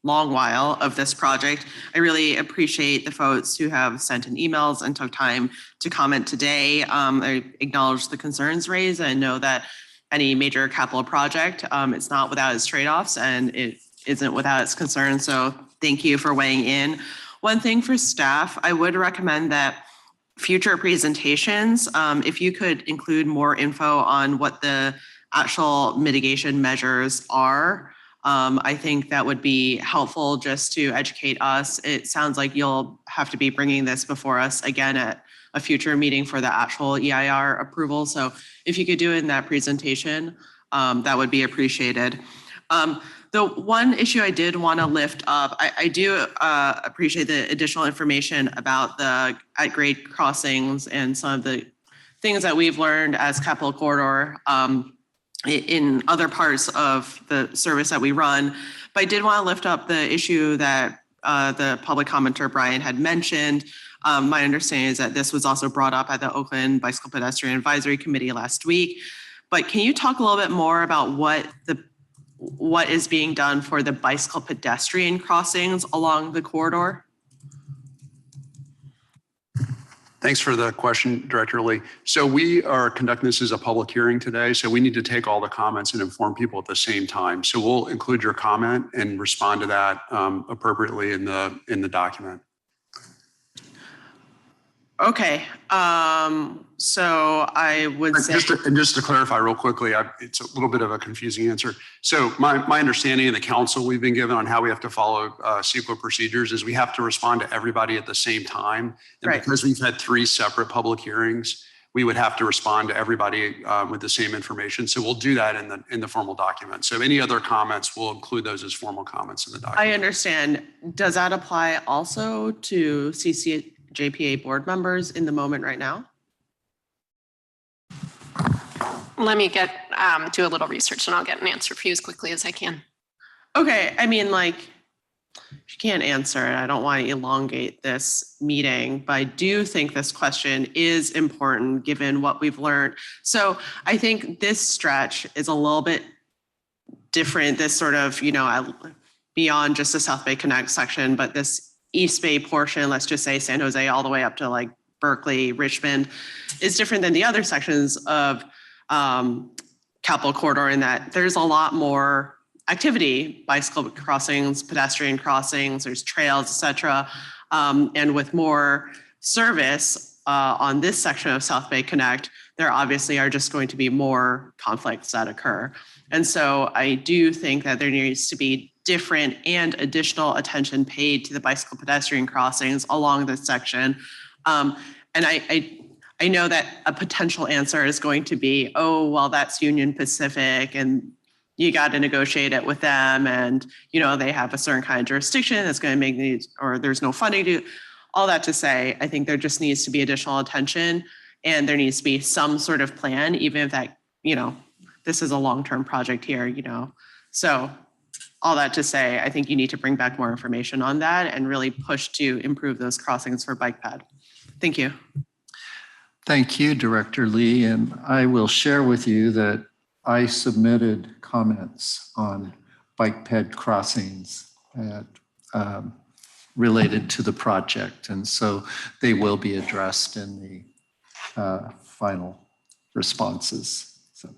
long while of this project. I really appreciate the folks who have sent in emails and took time to comment today. I acknowledge the concerns raised and know that any major capital project, it's not without its trade-offs and it isn't without its concerns. So thank you for weighing in. One thing for staff, I would recommend that future presentations, if you could include more info on what the actual mitigation measures are. I think that would be helpful just to educate us. It sounds like you'll have to be bringing this before us again at a future meeting for the actual EIR approval. So if you could do it in that presentation, that would be appreciated. The one issue I did want to lift up, I do appreciate the additional information about the at-grade crossings and some of the things that we've learned as Capital Corridor in other parts of the service that we run. But I did want to lift up the issue that the public commenter Brian had mentioned. My understanding is that this was also brought up at the Oakland Bicycle Pedestrian Advisory Committee last week. But can you talk a little bit more about what is being done for the bicycle pedestrian crossings along the corridor? Thanks for the question, Director Lee. So we are conducting this as a public hearing today, so we need to take all the comments and inform people at the same time. So we'll include your comment and respond to that appropriately in the document. Okay, so I would say. Just to clarify real quickly, it's a little bit of a confusing answer. So my understanding of the council we've been given on how we have to follow CEQA procedures is we have to respond to everybody at the same time. And right. Because we've had 3 separate public hearings, we would have to respond to everybody with the same information. So we'll do that in the formal document. So any other comments, we'll include those as formal comments in the document. I understand. Does that apply also to JPA board members in the moment right now? Let me do a little research and I'll get an answer for you as quickly as I can. Okay, I mean, if you can't answer it, I don't want to elongate this meeting, but I do think this question is important given what we've learned. So I think this stretch is a little bit different, this sort of, beyond just the South Bay Connect section, but this East Bay portion, let's just say San Jose all the way up to Berkeley, Richmond, is different than the other sections of Capital Corridor in that there's a lot more activity, bicycle crossings, pedestrian crossings, there's trails, et cetera. And with more service on this section of South Bay Connect, there obviously are just going to be more conflicts that occur. And so I do think that there needs to be different and additional attention paid to the bicycle pedestrian crossings along this section. And I know that a potential answer is going to be, oh, well, that's Union Pacific and you got to negotiate it with them. And, they have a certain kind of jurisdiction that's going to make these, or there's no funding to, all that to say, I think there just needs to be additional attention and there needs to be some sort of plan, even if that, this is a long-term project here, So all that to say, I think you need to bring back more information on that and really push to improve those crossings for bike ped. Thank you. Thank you, Director Lee. And I will share with you that I submitted comments on bike ped crossings related to the project. And so they will be addressed in the final responses. So,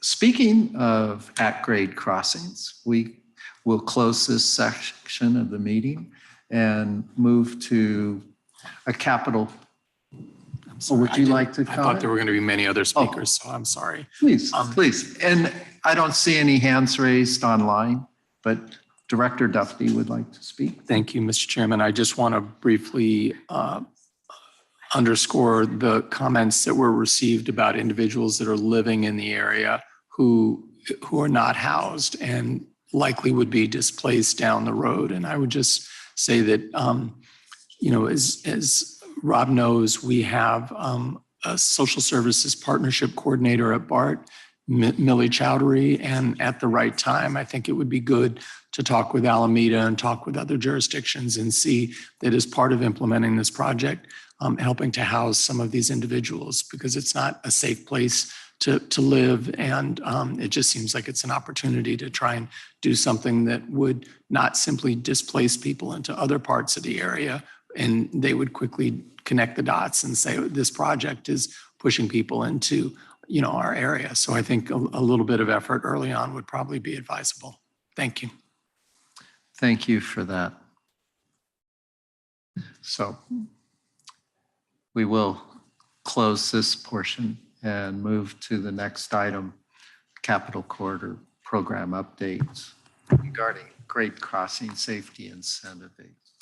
Speaking of at-grade crossings, we we'll close this section of the meeting and move to a capital. Or would you like to I thought comment? there were going to be many other speakers, so I'm sorry. Please, please. And I don't see any hands raised online, but Director Duffy would like to speak. Thank you, Mr. Chairman. I just want to briefly underscore the comments that were received about individuals that are living in the area who are not housed and likely would be displaced down the road. And I would just say that, as Rob knows, we have a social services partnership coordinator at BART, Millie Chowdhury, and at the right time, I think it would be good to talk with Alameda and talk with other jurisdictions and see that as part of implementing this project, helping to house some of these individuals, because it's not a safe place to live. And it just seems like it's an opportunity to try and do something that would not simply displace people into other parts of the area, and they would quickly connect the dots and say, this project is pushing people into our area. So I think a little bit of effort early on would probably be advisable. Thank you. Thank you for that. So we will close this portion and move to the next item, Capital Corridor Program updates regarding grade crossing safety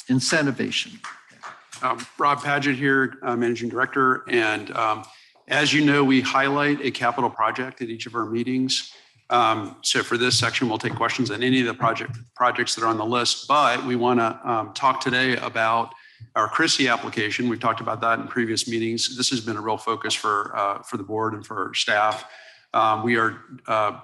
incentivation. Rob Paget here, Managing Director. And as you know, we highlight a capital project at each of our meetings. So for this section, we'll take questions on any of the projects that are on the list, but we want to talk today about our CRISI application. We've talked about that in previous meetings. This has been a real focus for the board and for our staff. We are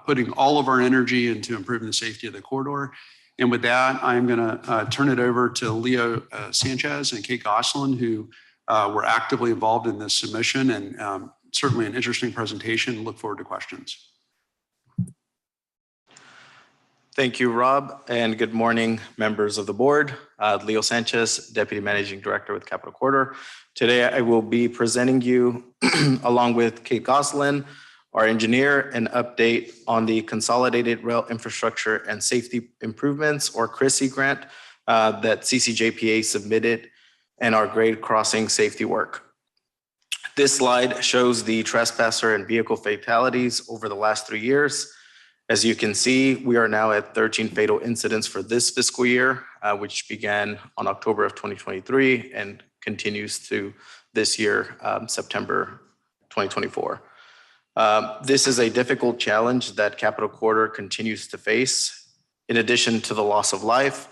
putting all of our energy into improving the safety of the corridor. And with that, I'm going to turn it over to Leo Sanchez and Kate Gosselin, who were actively involved in this submission, and certainly an interesting presentation. Look forward to questions. Thank you, Rob, and good morning, members of the board. Leo Sanchez, Deputy Managing Director with Capital Corridor. Today, I will be presenting you, along with Kate Gosselin, our engineer, an update on the Consolidated Rail Infrastructure and Safety Improvements, or CRISI grant, that CCJPA submitted, and our grade crossing safety work. This slide shows the trespasser and vehicle fatalities over the last 3 years. As you can see, we are now at 13 fatal incidents for this fiscal year, which began on October of 2023 and continues to this year, September 2024. This is a difficult challenge that Capital Corridor continues to face. In addition to the loss of life,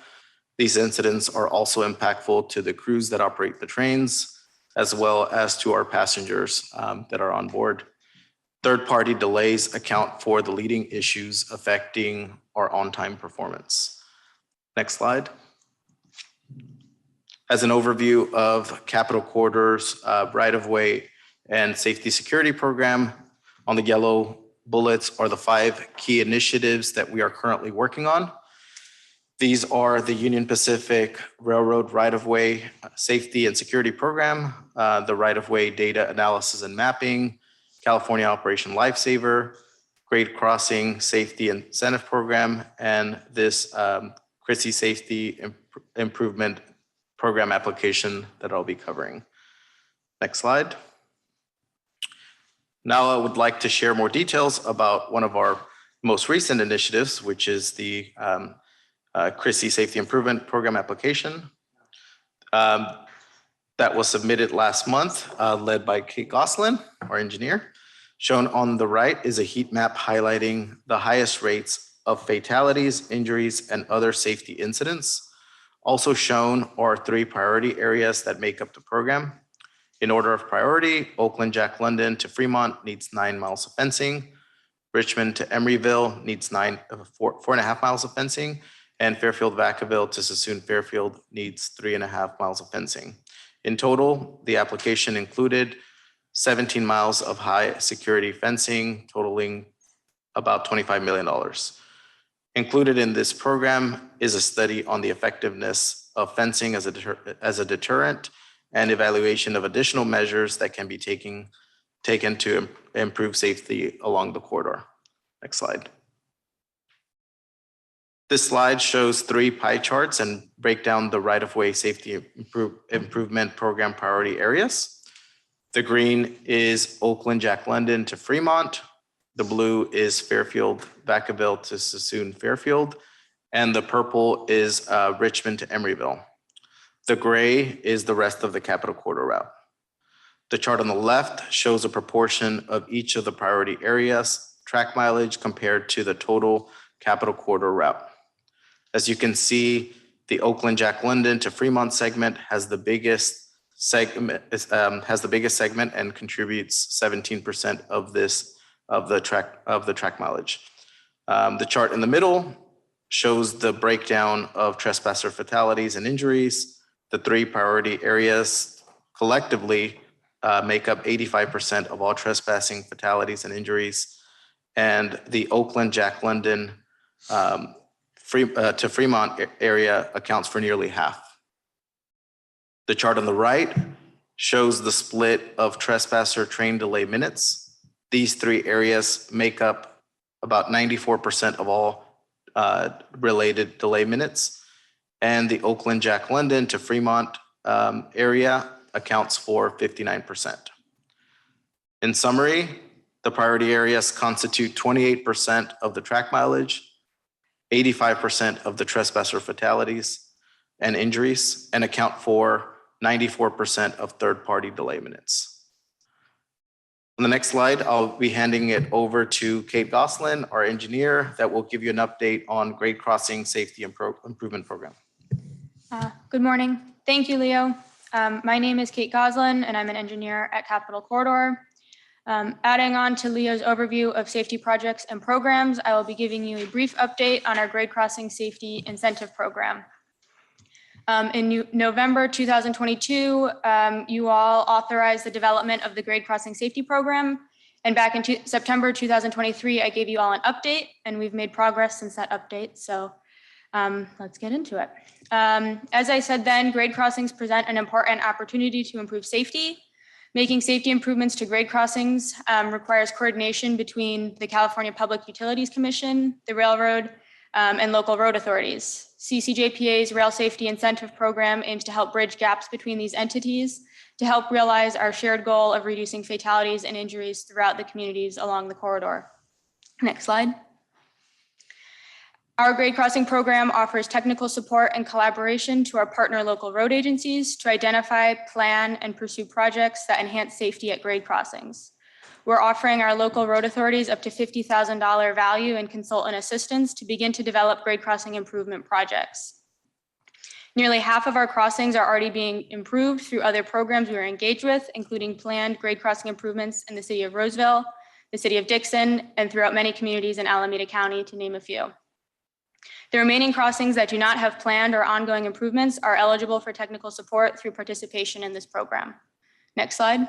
these incidents are also impactful to the crews that operate the trains, as well as to our passengers that are on board. Third-party delays account for the leading issues affecting our on-time performance. Next slide. As an overview of Capital Corridor's right-of-way and safety security program, on the yellow bullets are the 5 key initiatives that we are currently working on. These are the Union Pacific Railroad right-of-way safety and security program, the right-of-way data analysis and mapping, California Operation Lifesaver, Grade Crossing Safety Incentive Program, and this CRISI Safety Improvement Program application that I'll be covering. Next slide. Now I would like to share more details about one of our most recent initiatives, which is the CRISI Safety Improvement Program application that was submitted last month, led by Kate Gosselin, our engineer. Shown on the right is a heat map highlighting the highest rates of fatalities, injuries, and other safety incidents. Also shown are 3 priority areas that make up the program. In order of priority, Oakland Jack London to Fremont needs 9 miles of fencing. Richmond to Emeryville needs 4.5 miles of fencing. And Fairfield Vacaville to Sassoon Fairfield needs 3.5 miles of fencing. In total, the application included 17 miles of high security fencing, totaling about $25 million. Included in this program is a study on the effectiveness of fencing as a deterrent and evaluation of additional measures that can be taken to improve safety along the corridor. Next slide. This slide shows 3 pie charts and break down the right-of-way safety improvement program priority areas. The green is Oakland, Jack London to Fremont. The blue is Fairfield, Vacaville to Sassoon, Fairfield. And the purple is Richmond to Emeryville. The gray is the rest of the Capital Corridor route. The chart on the left shows a proportion of each of the priority areas, track mileage compared to the total Capital Corridor route. As you can see, the Oakland, Jack London to Fremont segment has the biggest segment and contributes 17% of the track mileage. The chart in the middle shows the breakdown of trespasser fatalities and injuries. The 3 priority areas collectively make up 85% of all trespassing fatalities and injuries. And the Oakland, Jack London to Fremont area accounts for nearly half. The chart on the right shows the split of trespasser train delay minutes. These 3 areas make up about 94% of all related delay minutes. And the Oakland, Jack London to Fremont area accounts for 59%. In summary, the priority areas constitute 28% of the track mileage, 85% of the trespasser fatalities and injuries, and account for 94% of third-party delay minutes. On the next slide, I'll be handing it over to Kate Goslin, our engineer, that will give you an update on grade crossing safety improvement program. Good morning. Thank you, Leo. My name is Kate Goslin, and I'm an engineer at Capital Corridor. Adding on to Leo's overview of safety projects and programs, I will be giving you a brief update on our grade crossing safety incentive program. In November 2022, you all authorized the development of the grade crossing safety program. And back in September 2023, I gave you all an update, and we've made progress since that update. So let's get into it. As I said then, grade crossings present an important opportunity to improve safety. Making safety improvements to grade crossings requires coordination between the California Public Utilities Commission, the railroad, and local road authorities. CCJPA's Rail Safety Incentive Program aims to help bridge gaps between these entities to help realize our shared goal of reducing fatalities and injuries throughout the communities along the corridor. Next slide. Our grade crossing program offers technical support and collaboration to our partner local road agencies to identify, plan, and pursue projects that enhance safety at grade crossings. We're offering our local road authorities up to $50,000 value in consultant assistance to begin to develop grade crossing improvement projects. Nearly half of our crossings are already being improved through other programs we are engaged with, including planned grade crossing improvements in the city of Roseville, the city of Dixon, and throughout many communities in Alameda County, to name a few. The remaining crossings that do not have planned or ongoing improvements are eligible for technical support through participation in this program. Next slide.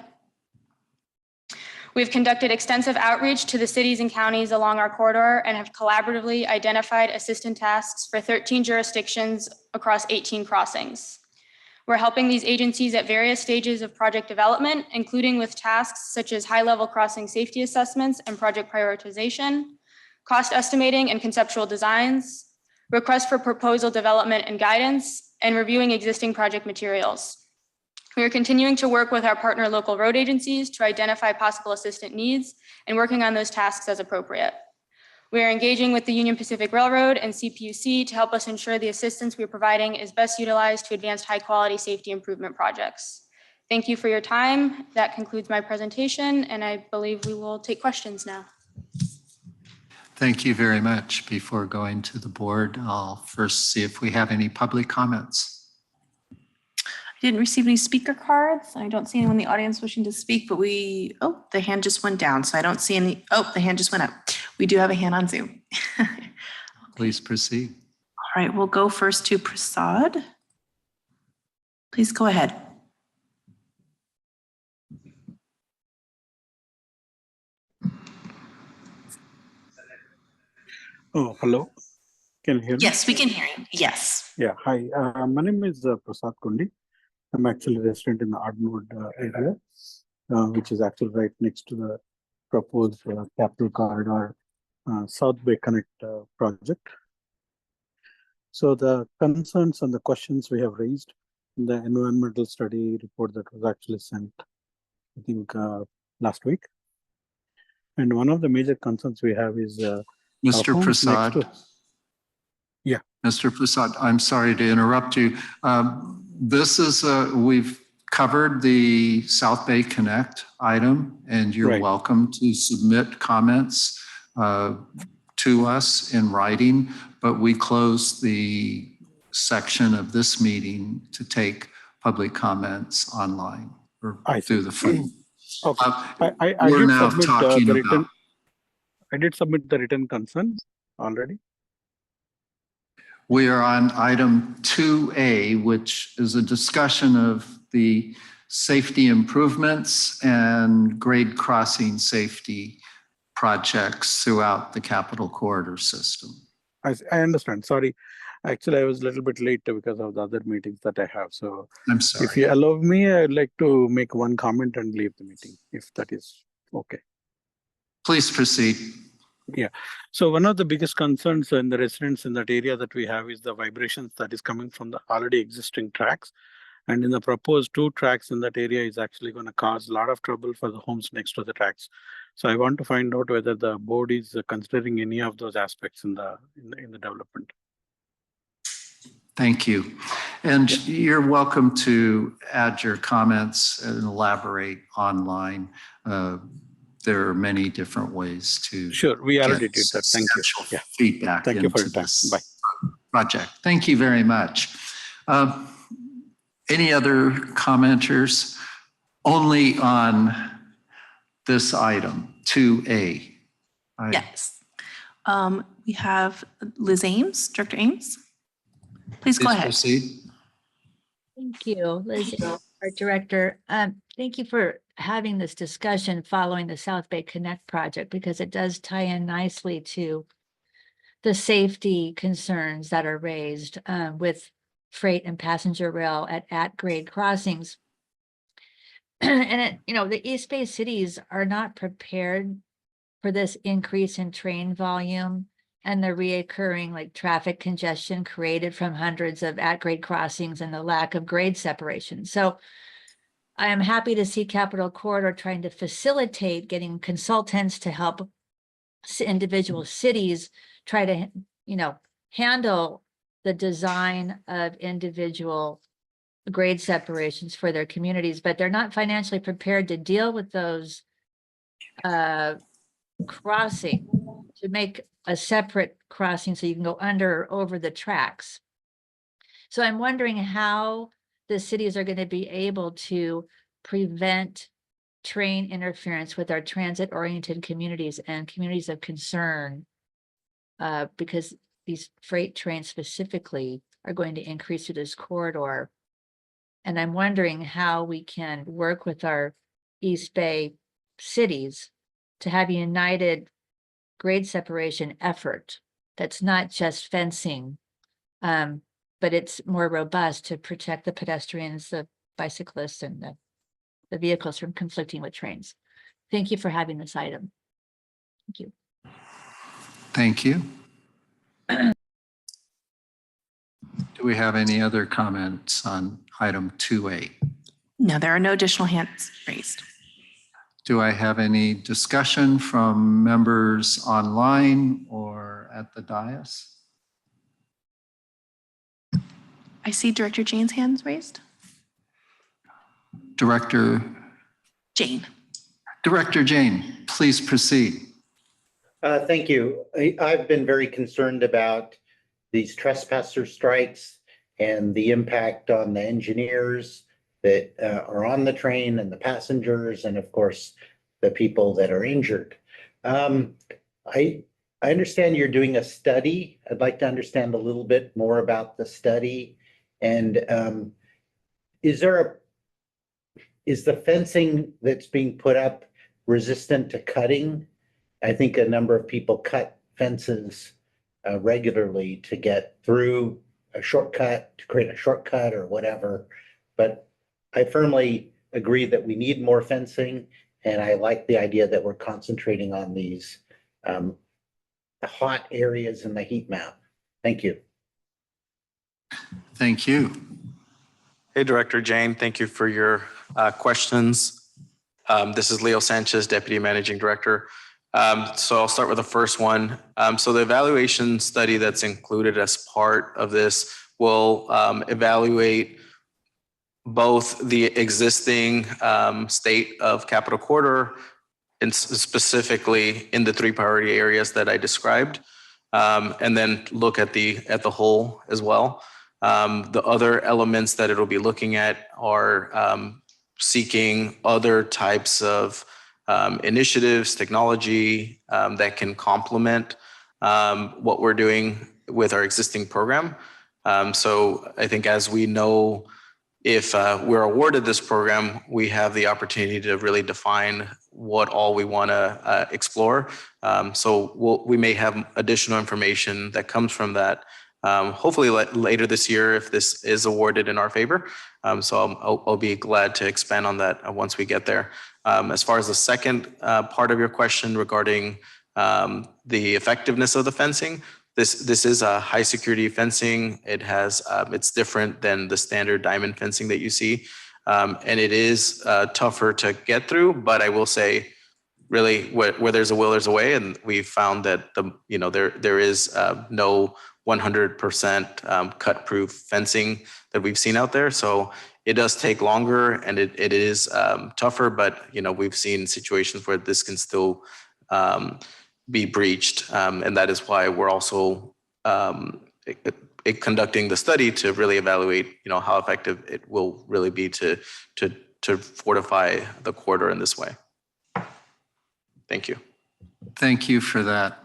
We've conducted extensive outreach to the cities and counties along our corridor and have collaboratively identified assistance tasks for 13 jurisdictions across 18 crossings. We're helping these agencies at various stages of project development, including with tasks such as high-level crossing safety assessments and project prioritization, cost estimating and conceptual designs, requests for proposal development and guidance, and reviewing existing project materials. We are continuing to work with our partner local road agencies to identify possible assistant needs and working on those tasks as appropriate. We are engaging with the Union Pacific Railroad and CPUC to help us ensure the assistance we are providing is best utilized to advance high-quality safety improvement projects. Thank you for your time. That concludes my presentation, and I believe we will take questions now. Thank you very much. Before going to the board, I'll first see if we have any public comments. I didn't receive any speaker cards. I don't see anyone in the audience wishing to speak, but the hand just went down. So I don't see any, the hand just went up. We do have a hand on Zoom. Please proceed. All right, we'll go first to Prasad. Please go ahead. Oh, hello. Can you hear me? Yes, we can hear you. Yes. Yeah, hi. My name is Prasad Kundi. I'm actually a resident in the Ardenwood area, which is actually right next to the proposed Capital Corridor South Bay Connect project. So the concerns and the questions we have raised in the environmental study report that was actually sent, I think, last week. And one of the major concerns we have is Mr. Prasad. Yeah. Mr. Prasad, I'm sorry to interrupt you. This is, we've covered the South Bay Connect item, and you're Right. welcome to submit comments to us in writing, but we close the section of this meeting to take public comments online or through the phone. Okay. I We're did now submit talking the about. written. I did submit the written concern already. We are on item 2A, which is a discussion of the safety improvements and grade crossing safety projects throughout the Capital Corridor system. I understand. Sorry. Actually, I was a little bit late because of the other meetings that I have. So I'm sorry. if you allow me, I'd like to make one comment and leave the meeting, if that is okay. Please proceed. Yeah. So one of the biggest concerns in the residents in that area that we have is the vibrations that is coming from the already existing tracks. And in the proposed 2 tracks in that area is actually going to cause a lot of trouble for the homes next to the tracks. So I want to find out whether the board is considering any of those aspects in the development. Thank you. And you're welcome to add your comments and elaborate online. There are many different ways to. Sure, we already did that. Thank you. Yeah. Feedback. Thank you for your into time. this Bye. project. Thank you very much. Any other commenters? Only on this item, 2A. Yes. We have Liz Ames, Director Ames. Please go ahead. Proceed. Thank you, Liz, our director. Thank you for having this discussion following the South Bay Connect project, because it does tie in nicely to the safety concerns that are raised with freight and passenger rail at grade crossings. And the East Bay cities are not prepared for this increase in train volume and the reoccurring traffic congestion created from hundreds of at-grade crossings and the lack of grade separation. So I am happy to see Capital Corridor trying to facilitate getting consultants to help individual cities try to, handle the design of individual grade separations for their communities, but they're not financially prepared to deal with those crossing, to make a separate crossing so you can go under or over the tracks. So I'm wondering how the cities are going to be able to prevent train interference with our transit-oriented communities and communities of concern, because these freight trains specifically are going to increase through this corridor. And I'm wondering how we can work with our East Bay cities to have a united grade separation effort that's not just fencing, but it's more robust to protect the pedestrians, the bicyclists, and the vehicles from conflicting with trains. Thank you for having this item. Thank you. Thank you. Do we have any other comments on item 2A? No, there are no additional hands raised. Do I have any discussion from members online or at the dais? I see Director Jane's hands raised. Director Jane. Director Jane, please proceed. Thank you. I've been very concerned about these trespasser strikes and the impact on the engineers that are on the train and the passengers, and of course, the people that are injured. I understand you're doing a study. I'd like to understand a little bit more about the study. And is the fencing that's being put up resistant to cutting? I think a number of people cut fences regularly to get through a shortcut, to create a shortcut or whatever. But I firmly agree that we need more fencing. And I like the idea that we're concentrating on these hot areas in the heat map. Thank you. Thank you. Hey, Director Jane, thank you for your questions. This is Leo Sanchez, Deputy Managing Director. So I'll start with the first one. So the evaluation study that's included as part of this will evaluate both the existing state of Capitol Corridor and specifically in the 3 priority areas that I described, and then look at the whole as well. The other elements that it'll be looking at are seeking other types of initiatives, technology that can complement what we're doing with our existing program. So I think as we know, if we're awarded this program, we have the opportunity to really define what all we want to explore. So we may have additional information that comes from that, hopefully later this year if this is awarded in our favor. So I'll be glad to expand on that once we get there. As far as the second part of your question regarding the effectiveness of the fencing, this is a high security fencing. It has it's different than the standard diamond fencing that you see, and it is tougher to get through. But I will say, really, where there's a will, there's a way, and we've found that there is no 100% cut-proof fencing that we've seen out there. So it does take longer, and it is tougher. But we've seen situations where this can still be breached, and that is why we're also conducting the study to really evaluate, how effective it will really be to fortify the corridor in this way. Thank you. Thank you for that.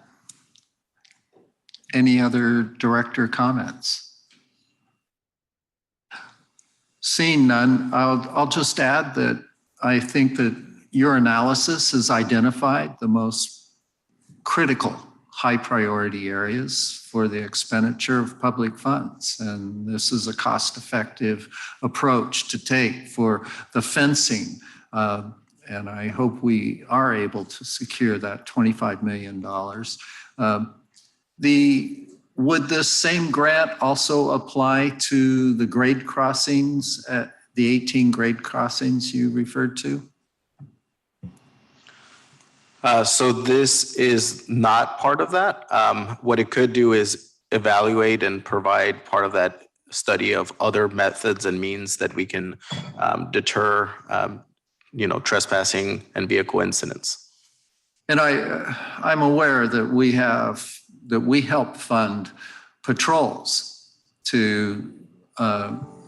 Any other director comments? Seeing none, I'll just add that I think that your analysis has identified the most critical high priority areas for the expenditure of public funds. And this is a cost-effective approach to take for the fencing. And I hope we are able to secure that $25 million. Would this same grant also apply to the grade crossings, the 18 grade crossings you referred to? So this is not part of that. What it could do is evaluate and provide part of that study of other methods and means that we can deter, trespassing and vehicle incidents. And I'm aware that we help fund patrols to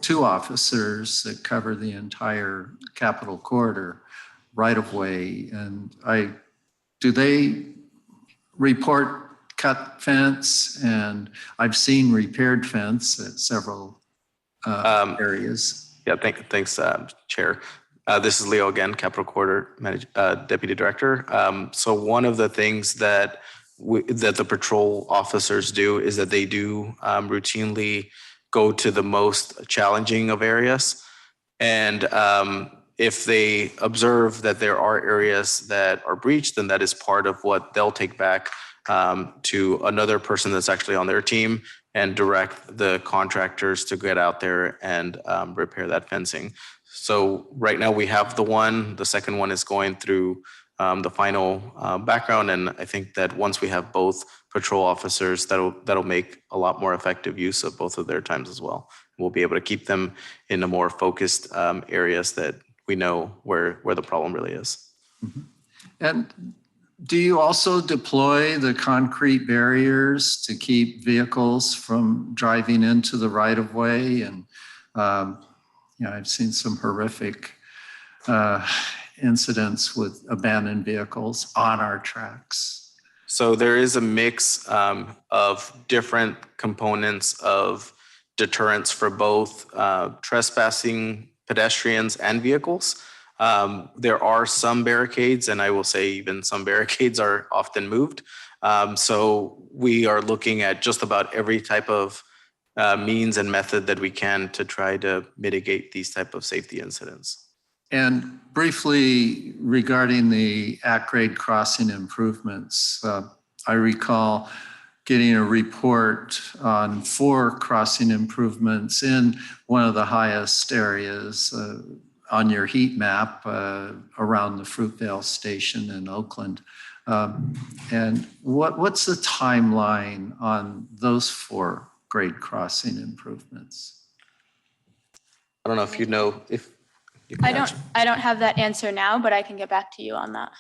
2 officers that cover the entire Capitol Corridor right of way. And do they report cut fence? And I've seen repaired fence at several areas. Yeah, thanks, Chair. This is Leo again, Capitol Corridor Deputy Director. So one of the things that the patrol officers do is that they do routinely go to the most challenging of areas. And if they observe that there are areas that are breached, then that is part of what they'll take back to another person that's actually on their team and direct the contractors to get out there and repair that fencing. So right now we have the second one is going through the final background. And I think that once we have both patrol officers, that'll make a lot more effective use of both of their times as well. We'll be able to keep them in the more focused areas that we know where the problem really is. Mm-hmm. And do you also deploy the concrete barriers to keep vehicles from driving into the right of way? And I've seen some horrific incidents with abandoned vehicles on our tracks. So there is a mix of different components of deterrence for both trespassing pedestrians and vehicles. There are some barricades, and I will say even some barricades are often moved. So we are looking at just about every type of means and method that we can to try to mitigate these type of safety incidents. And briefly regarding the at-grade crossing improvements, I recall getting a report on 4 crossing improvements in one of the highest areas on your heat map around the Fruitvale Station in Oakland. And what's the timeline on those 4 grade crossing improvements? I don't know if you know if you can answer. I don't have that answer now, but I can get back to you on that.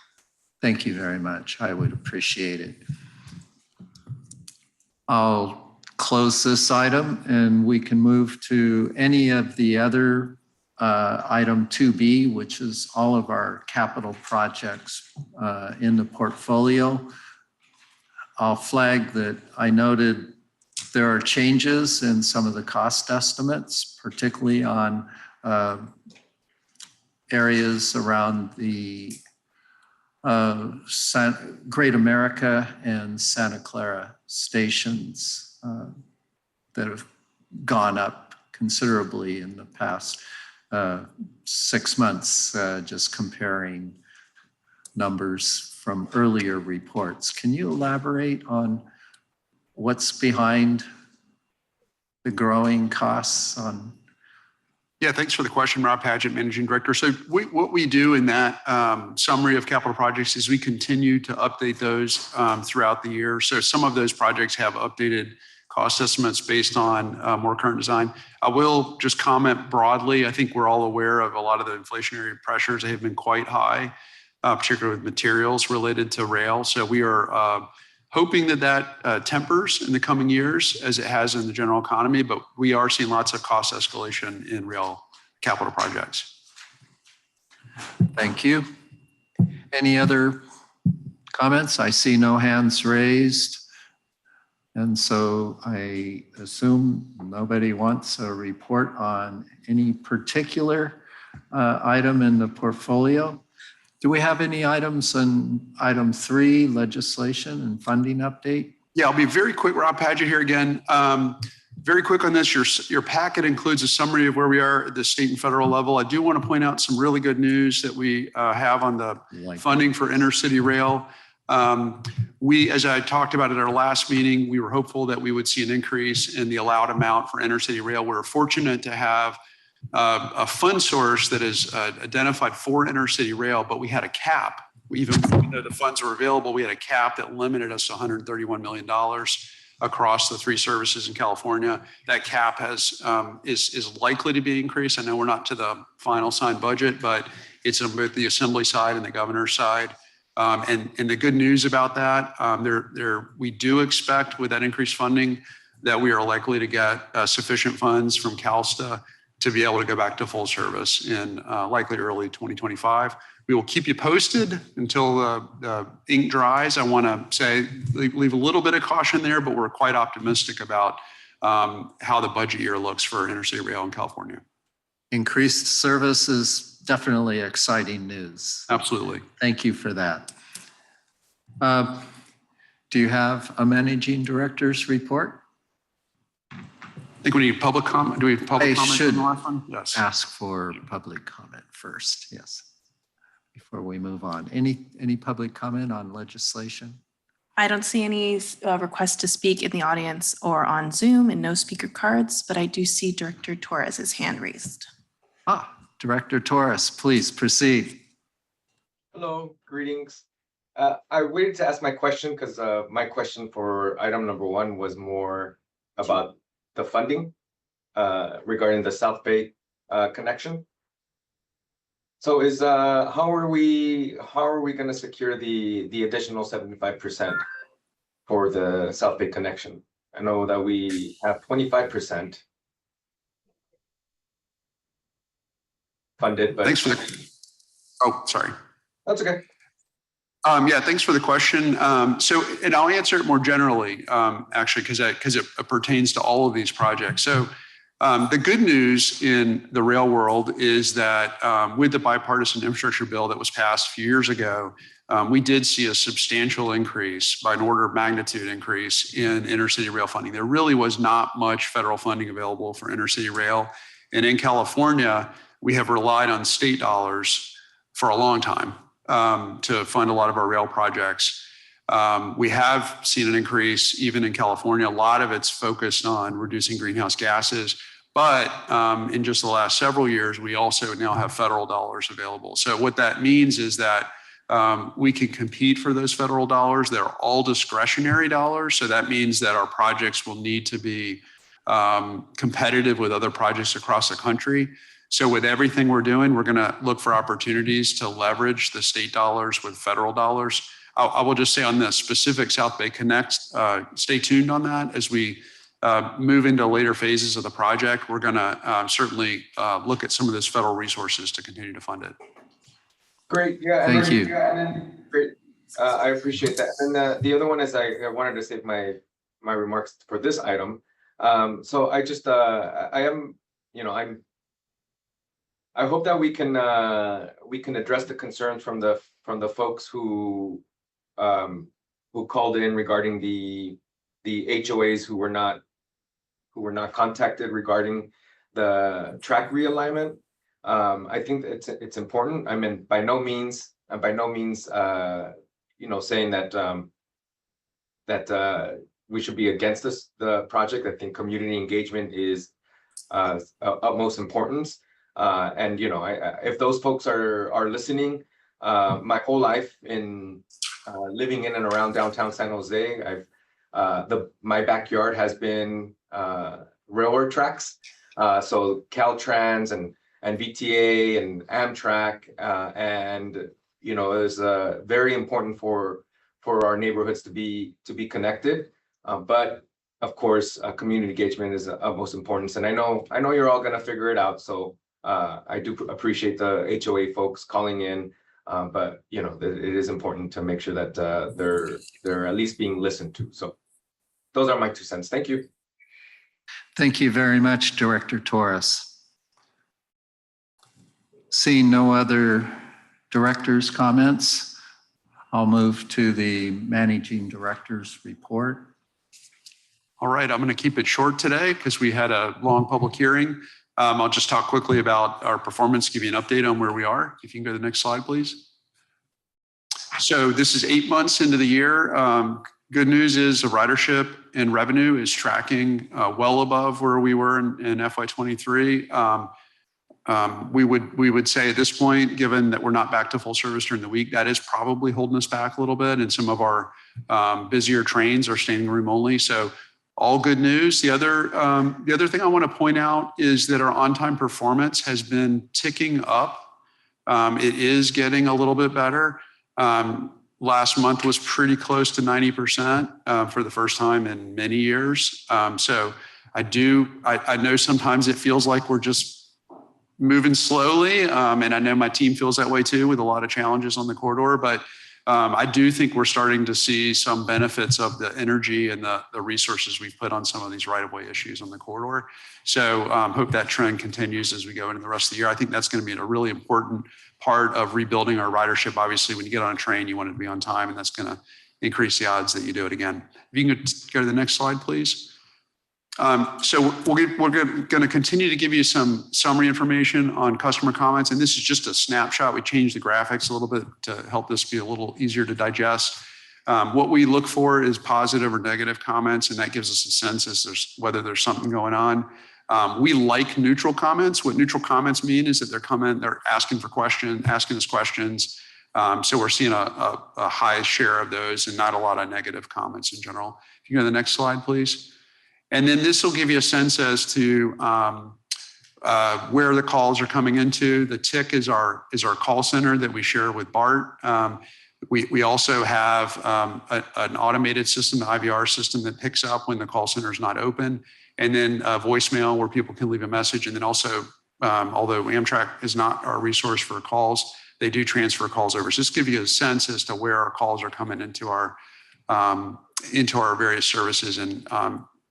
Thank you very much. I would appreciate it. I'll close this item and we can move to any of the other item 2B, which is all of our capital projects in the portfolio. I'll flag that I noted there are changes in some of the cost estimates, particularly on areas around the Great America and Santa Clara stations that have gone up considerably in the past 6 months, just comparing numbers from earlier reports. Can you elaborate on what's behind the growing costs on? Yeah, thanks for the question, Rob Paget, Managing Director. So what we do in that summary of capital projects is we continue to update those throughout the year. So some of those projects have updated cost estimates based on more current design. I will just comment broadly. I think we're all aware of a lot of the inflationary pressures. They have been quite high, particularly with materials related to rail. So we are hoping that tempers in the coming years as it has in the general economy, but we are seeing lots of cost escalation in rail capital projects. Thank you. Any other comments? I see no hands raised. And so I assume nobody wants a report on any particular item in the portfolio. Do we have any items on item 3, legislation and funding update? Yeah, I'll be very quick. Rob Paget here again. Very quick on this. Your packet includes a summary of where we are at the state and federal level. I do want to point out some really good news that we have on the funding for intercity rail. We, as I talked about at our last meeting, we were hopeful that we would see an increase in the allowed amount for intercity rail. We're fortunate to have a fund source that is identified for intercity rail, but we had a cap. Even though the funds were available, we had a cap that limited us to $131 million across the 3 services in California. That cap is likely to be increased. I know we're not to the final signed budget, but it's on both the assembly side and the governor's side. And the good news about that, we do expect with that increased funding that we are likely to get sufficient funds from CalSTA to be able to go back to full service in likely early 2025. We will keep you posted until the ink dries. I want to say, leave a little bit of caution there, but we're quite optimistic about how the budget year looks for intercity rail in California. Increased service is definitely exciting news. Absolutely. Thank you for that. Do you have a managing director's report? I think we need public comment. Do we have public comment on the last one? Yes. Ask for public comment first, yes, before we move on. Any public comment on legislation? I don't see any requests to speak in the audience or on Zoom and no speaker cards, but I do see Director Torres's hand raised. Director Torres, please proceed. Hello, greetings. I waited to ask my question because my question for item number 1 was more about the funding regarding the South Bay connection. So how are we going to secure the additional 75% for the South Bay connection? I know that we have 25% funded, but thanks for the. Oh, sorry. That's okay. Yeah, thanks for the question. And I'll answer it more generally, actually, because it pertains to all of these projects. So the good news in the rail world is that with the bipartisan infrastructure bill that was passed a few years ago, we did see a substantial increase, by an order of magnitude increase, in intercity rail funding. There really was not much federal funding available for intercity rail. And in California, we have relied on state dollars for a long time to fund a lot of our rail projects. We have seen an increase even in California. A lot of it's focused on reducing greenhouse gases. But in just the last several years, we also now have federal dollars available. So what that means is that we can compete for those federal dollars. They're all discretionary dollars. So that means that our projects will need to be competitive with other projects across the country. So with everything we're doing, we're going to look for opportunities to leverage the state dollars with federal dollars. I will just say on the specific South Bay Connect, stay tuned on that as we move into later phases of the project. We're going to certainly look at some of those federal resources to continue to fund it. Great, yeah. Thank you. Great, I appreciate that. And the other one is I wanted to save my remarks for this item. So I just, I am, you know, I hope that we can address the concerns from the folks who called in regarding the HOAs who were not contacted regarding the track realignment. I think it's important. I mean, by no means, you know, saying that we should be against the project. I think community engagement is of utmost importance. And you know, if those folks are listening, my whole life in living in and around downtown San Jose, my backyard has been railroad tracks. So Caltrans and VTA and Amtrak, and you know, it is very important for our neighborhoods to be connected. But of course, community engagement is of most importance. And I know you're all gonna figure it out. So I do appreciate the HOA folks calling in, but you know, it is important to make sure that they're at least being listened to. So those are my 2 cents. Thank you. Thank you very much, Director Torres. Seeing no other directors' comments, I'll move to the Managing Director's report. All right, I'm going to keep it short today because we had a long public hearing. I'll just talk quickly about our performance, give you an update on where we are. If you can go to the next slide, please. So this is 8 months into the year. Good news is the ridership and revenue is tracking well above where we were in FY23. We would say at this point, given that we're not back to full service during the week, that is probably holding us back a little bit. And some of our busier trains are standing room only. So all good news. The other thing I want to point out is that our on-time performance has been ticking up. It is getting a little bit better. Last month was pretty close to 90% for the first time in many years. So I know sometimes it feels like we're just moving slowly. And I know my team feels that way too, with a lot of challenges on the corridor, but I do think we're starting to see some benefits of the energy and the resources we've put on some of these right-of-way issues on the corridor. So hope that trend continues as we go into the rest of the year. I think that's going to be a really important part of rebuilding our ridership. Obviously, when you get on a train, you want it to be on time, and that's going to increase the odds that you do it again. If you can go to the next slide, please. So we're going to continue to give you some summary information on customer comments. And this is just a snapshot. We changed the graphics a little bit to help this be a little easier to digest. What we look for is positive or negative comments, and that gives us a sense as to whether there's something going on. We like neutral comments. What neutral comments mean is that they're asking us questions. So we're seeing a high share of those and not a lot of negative comments in general. If you go to the next slide, please. And then this will give you a sense as to where the calls are coming into. The TIC is our call center that we share with BART. We also have an automated system, the IVR system, that picks up when the call center is not open. And then voicemail where people can leave a message. And then also, although Amtrak is not our resource for calls, they do transfer calls over. So just give you a sense as to where our calls are coming into our various services. And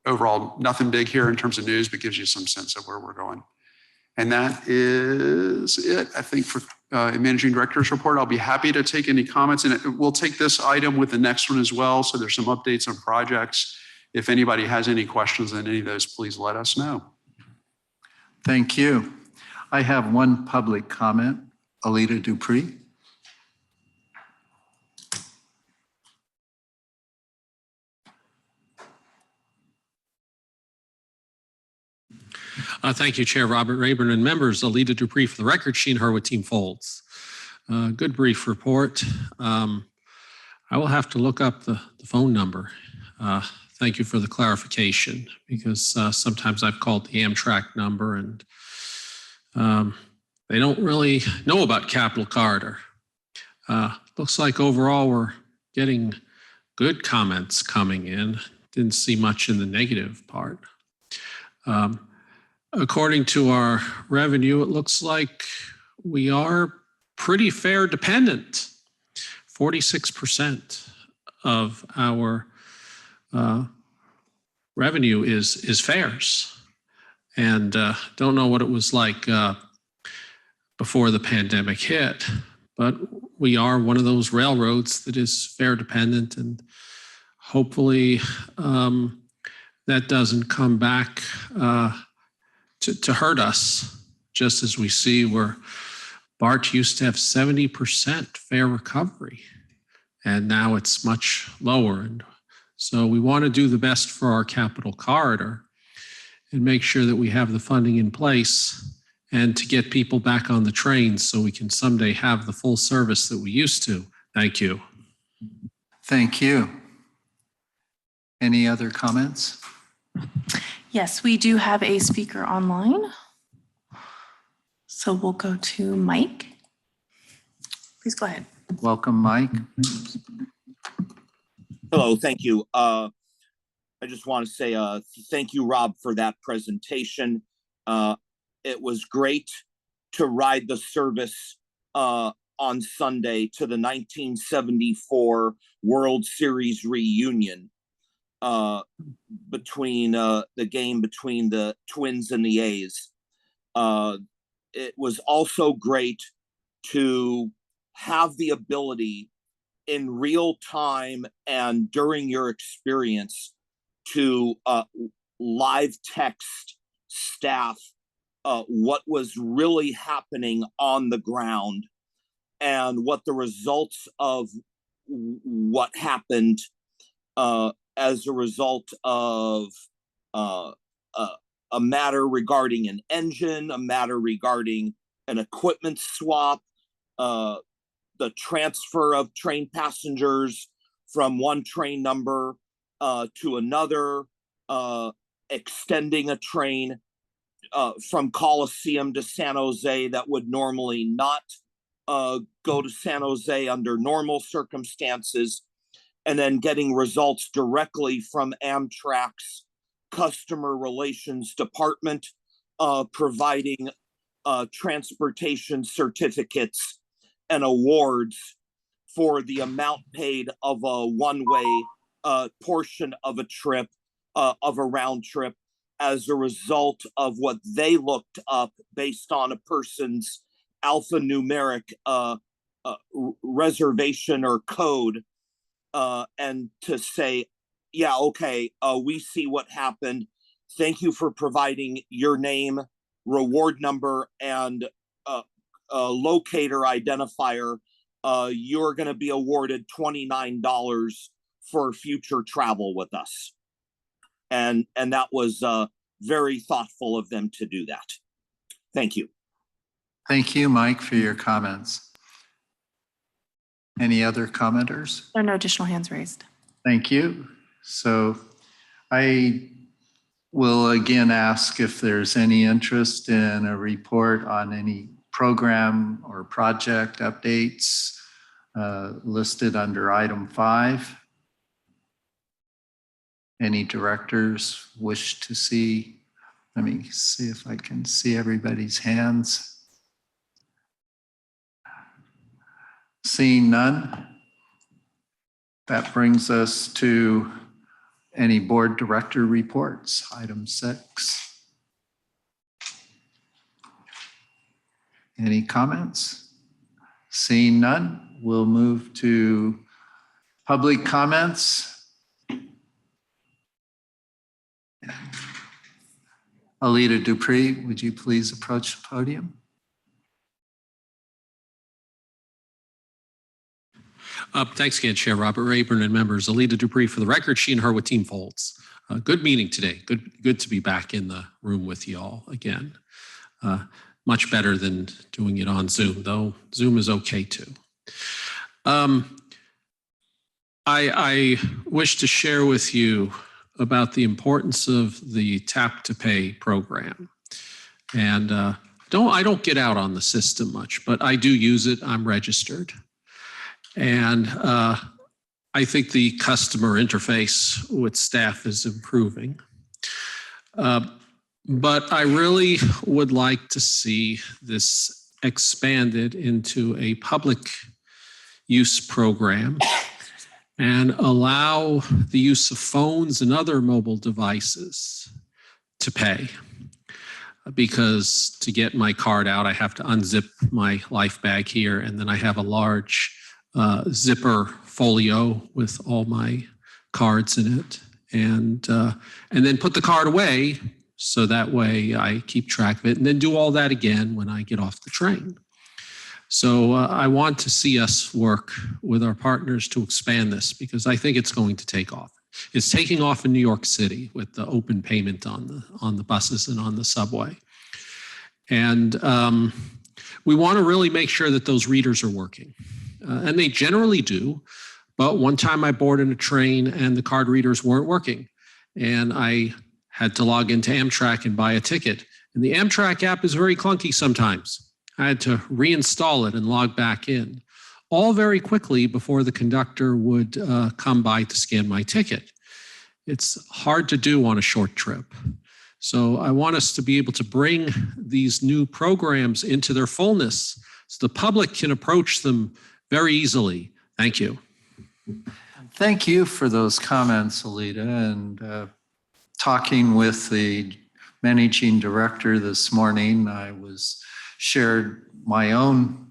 overall, nothing big here in terms of news, but gives you some sense of where we're going. And that is it, I think, for Managing Director's report. I'll be happy to take any comments, and we'll take this item with the next one as well. So there's some updates on projects. If anybody has any questions on any of those, please let us know. Thank you. I have one public comment. Alita Dupree. Thank you, Chair Robert Rayburn and members. Alita Dupree for the record, Sheen Harwood Team Folds. Good brief report. I will have to look up the phone number. Thank you for the clarification, because sometimes I've called the Amtrak number and they don't really know about Capitol Corridor. Looks like overall we're getting good comments coming in. Didn't see much in the negative part. According to our revenue, it looks like we are pretty fare dependent. 46% of our revenue is fares. And don't know what it was like before the pandemic hit, but we are one of those railroads that is fare dependent, and hopefully that doesn't come back to hurt us, just as we see where BART used to have 70% fare recovery, and now it's much lower. And so we want to do the best for our Capitol Corridor and make sure that we have the funding in place and to get people back on the trains so we can someday have the full service that we used to. Thank you. Thank you. Any other comments? Yes, we do have a speaker online. So we'll go to Mike. Please go ahead. Welcome, Mike. Hello, thank you. I just want to say thank you, Rob, for that presentation. It was great to ride the service on Sunday to the 1974 World Series reunion between the game between the Twins and the A's. It was also great to have the ability in real time and during your experience to live text staff what was really happening on the ground and what the results of what happened as a result of a matter regarding an engine, a matter regarding an equipment swap, the transfer of train passengers from one train number to another, extending a train from Coliseum to San Jose that would normally not go to San Jose under normal circumstances, and then getting results directly from Amtrak's customer relations department, providing transportation certificates and awards for the amount paid of a one-way portion of a trip, of a round trip, as a result of what they looked up based on a person's alphanumeric reservation or code, and to say, yeah, okay, we see what happened. Thank you for providing your name, reward number, and locator identifier. You're going to be awarded $29 for future travel with us. And that was very thoughtful of them to do that. Thank you. Thank you, Mike, for your comments. Any other commenters? There are no additional hands raised. Thank you. So I will again ask if there's any interest in a report on any program or project updates listed under item 5. Any directors wish to see? Let me see if I can see everybody's hands. Seeing none, that brings us to any board director reports, item 6. Any comments? Seeing none, we'll move to public comments. Alita Dupree, would you please approach the podium? Thanks again, Chair Robert Rayburn and members. Alita Dupree for the record, Sheen Harwood Team Folds. Good meeting today. Good to be back in the room with you all again. Much better than doing it on Zoom, though Zoom is okay too. I wish to share with you about the importance of the Tap to Pay program. And I don't get out on the system much, but I do use it. I'm registered. And I think the customer interface with staff is improving. But I really would like to see this expanded into a public use program and allow the use of phones and other mobile devices to pay. Because to get my card out, I have to unzip my life bag here, and then I have a large zipper folio with all my cards in it, and then put the card away so that way I keep track of it, and then do all that again when I get off the train. So I want to see us work with our partners to expand this because I think it's going to take off. It's taking off in New York City with the open payment on the buses and on the subway. And we want to really make sure that those readers are working. And they generally do. But one time I boarded a train and the card readers weren't working. And I had to log into Amtrak and buy a ticket. And the Amtrak app is very clunky sometimes. I had to reinstall it and log back in, all very quickly before the conductor would come by to scan my ticket. It's hard to do on a short trip. So I want us to be able to bring these new programs into their fullness so the public can approach them very easily. Thank you. Thank you for those comments, Alita. And talking with the managing director this morning, I shared my own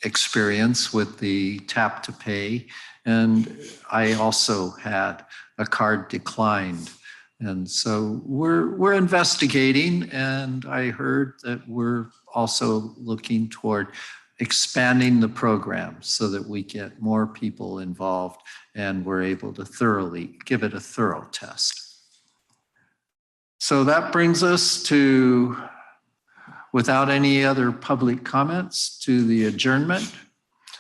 experience with the Tap to Pay, and I also had a card declined. And so we're investigating, and I heard that we're also looking toward expanding the program so that we get more people involved and we're able to thoroughly give it a thorough test. So that brings us to, without any other public comments, to the adjournment.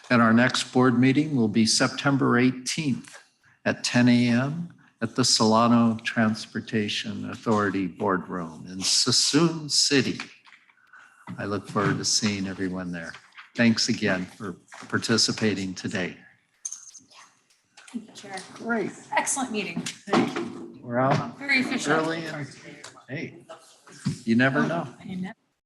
And our next board meeting will be September 18th at 10 a.m. at the Solano Transportation Authority Boardroom in Suisun City. I look forward to seeing everyone there. Thanks again for participating today. Thank you, Chair. Great. Excellent meeting. We're out Very efficient. early. Hey, you never know. I never-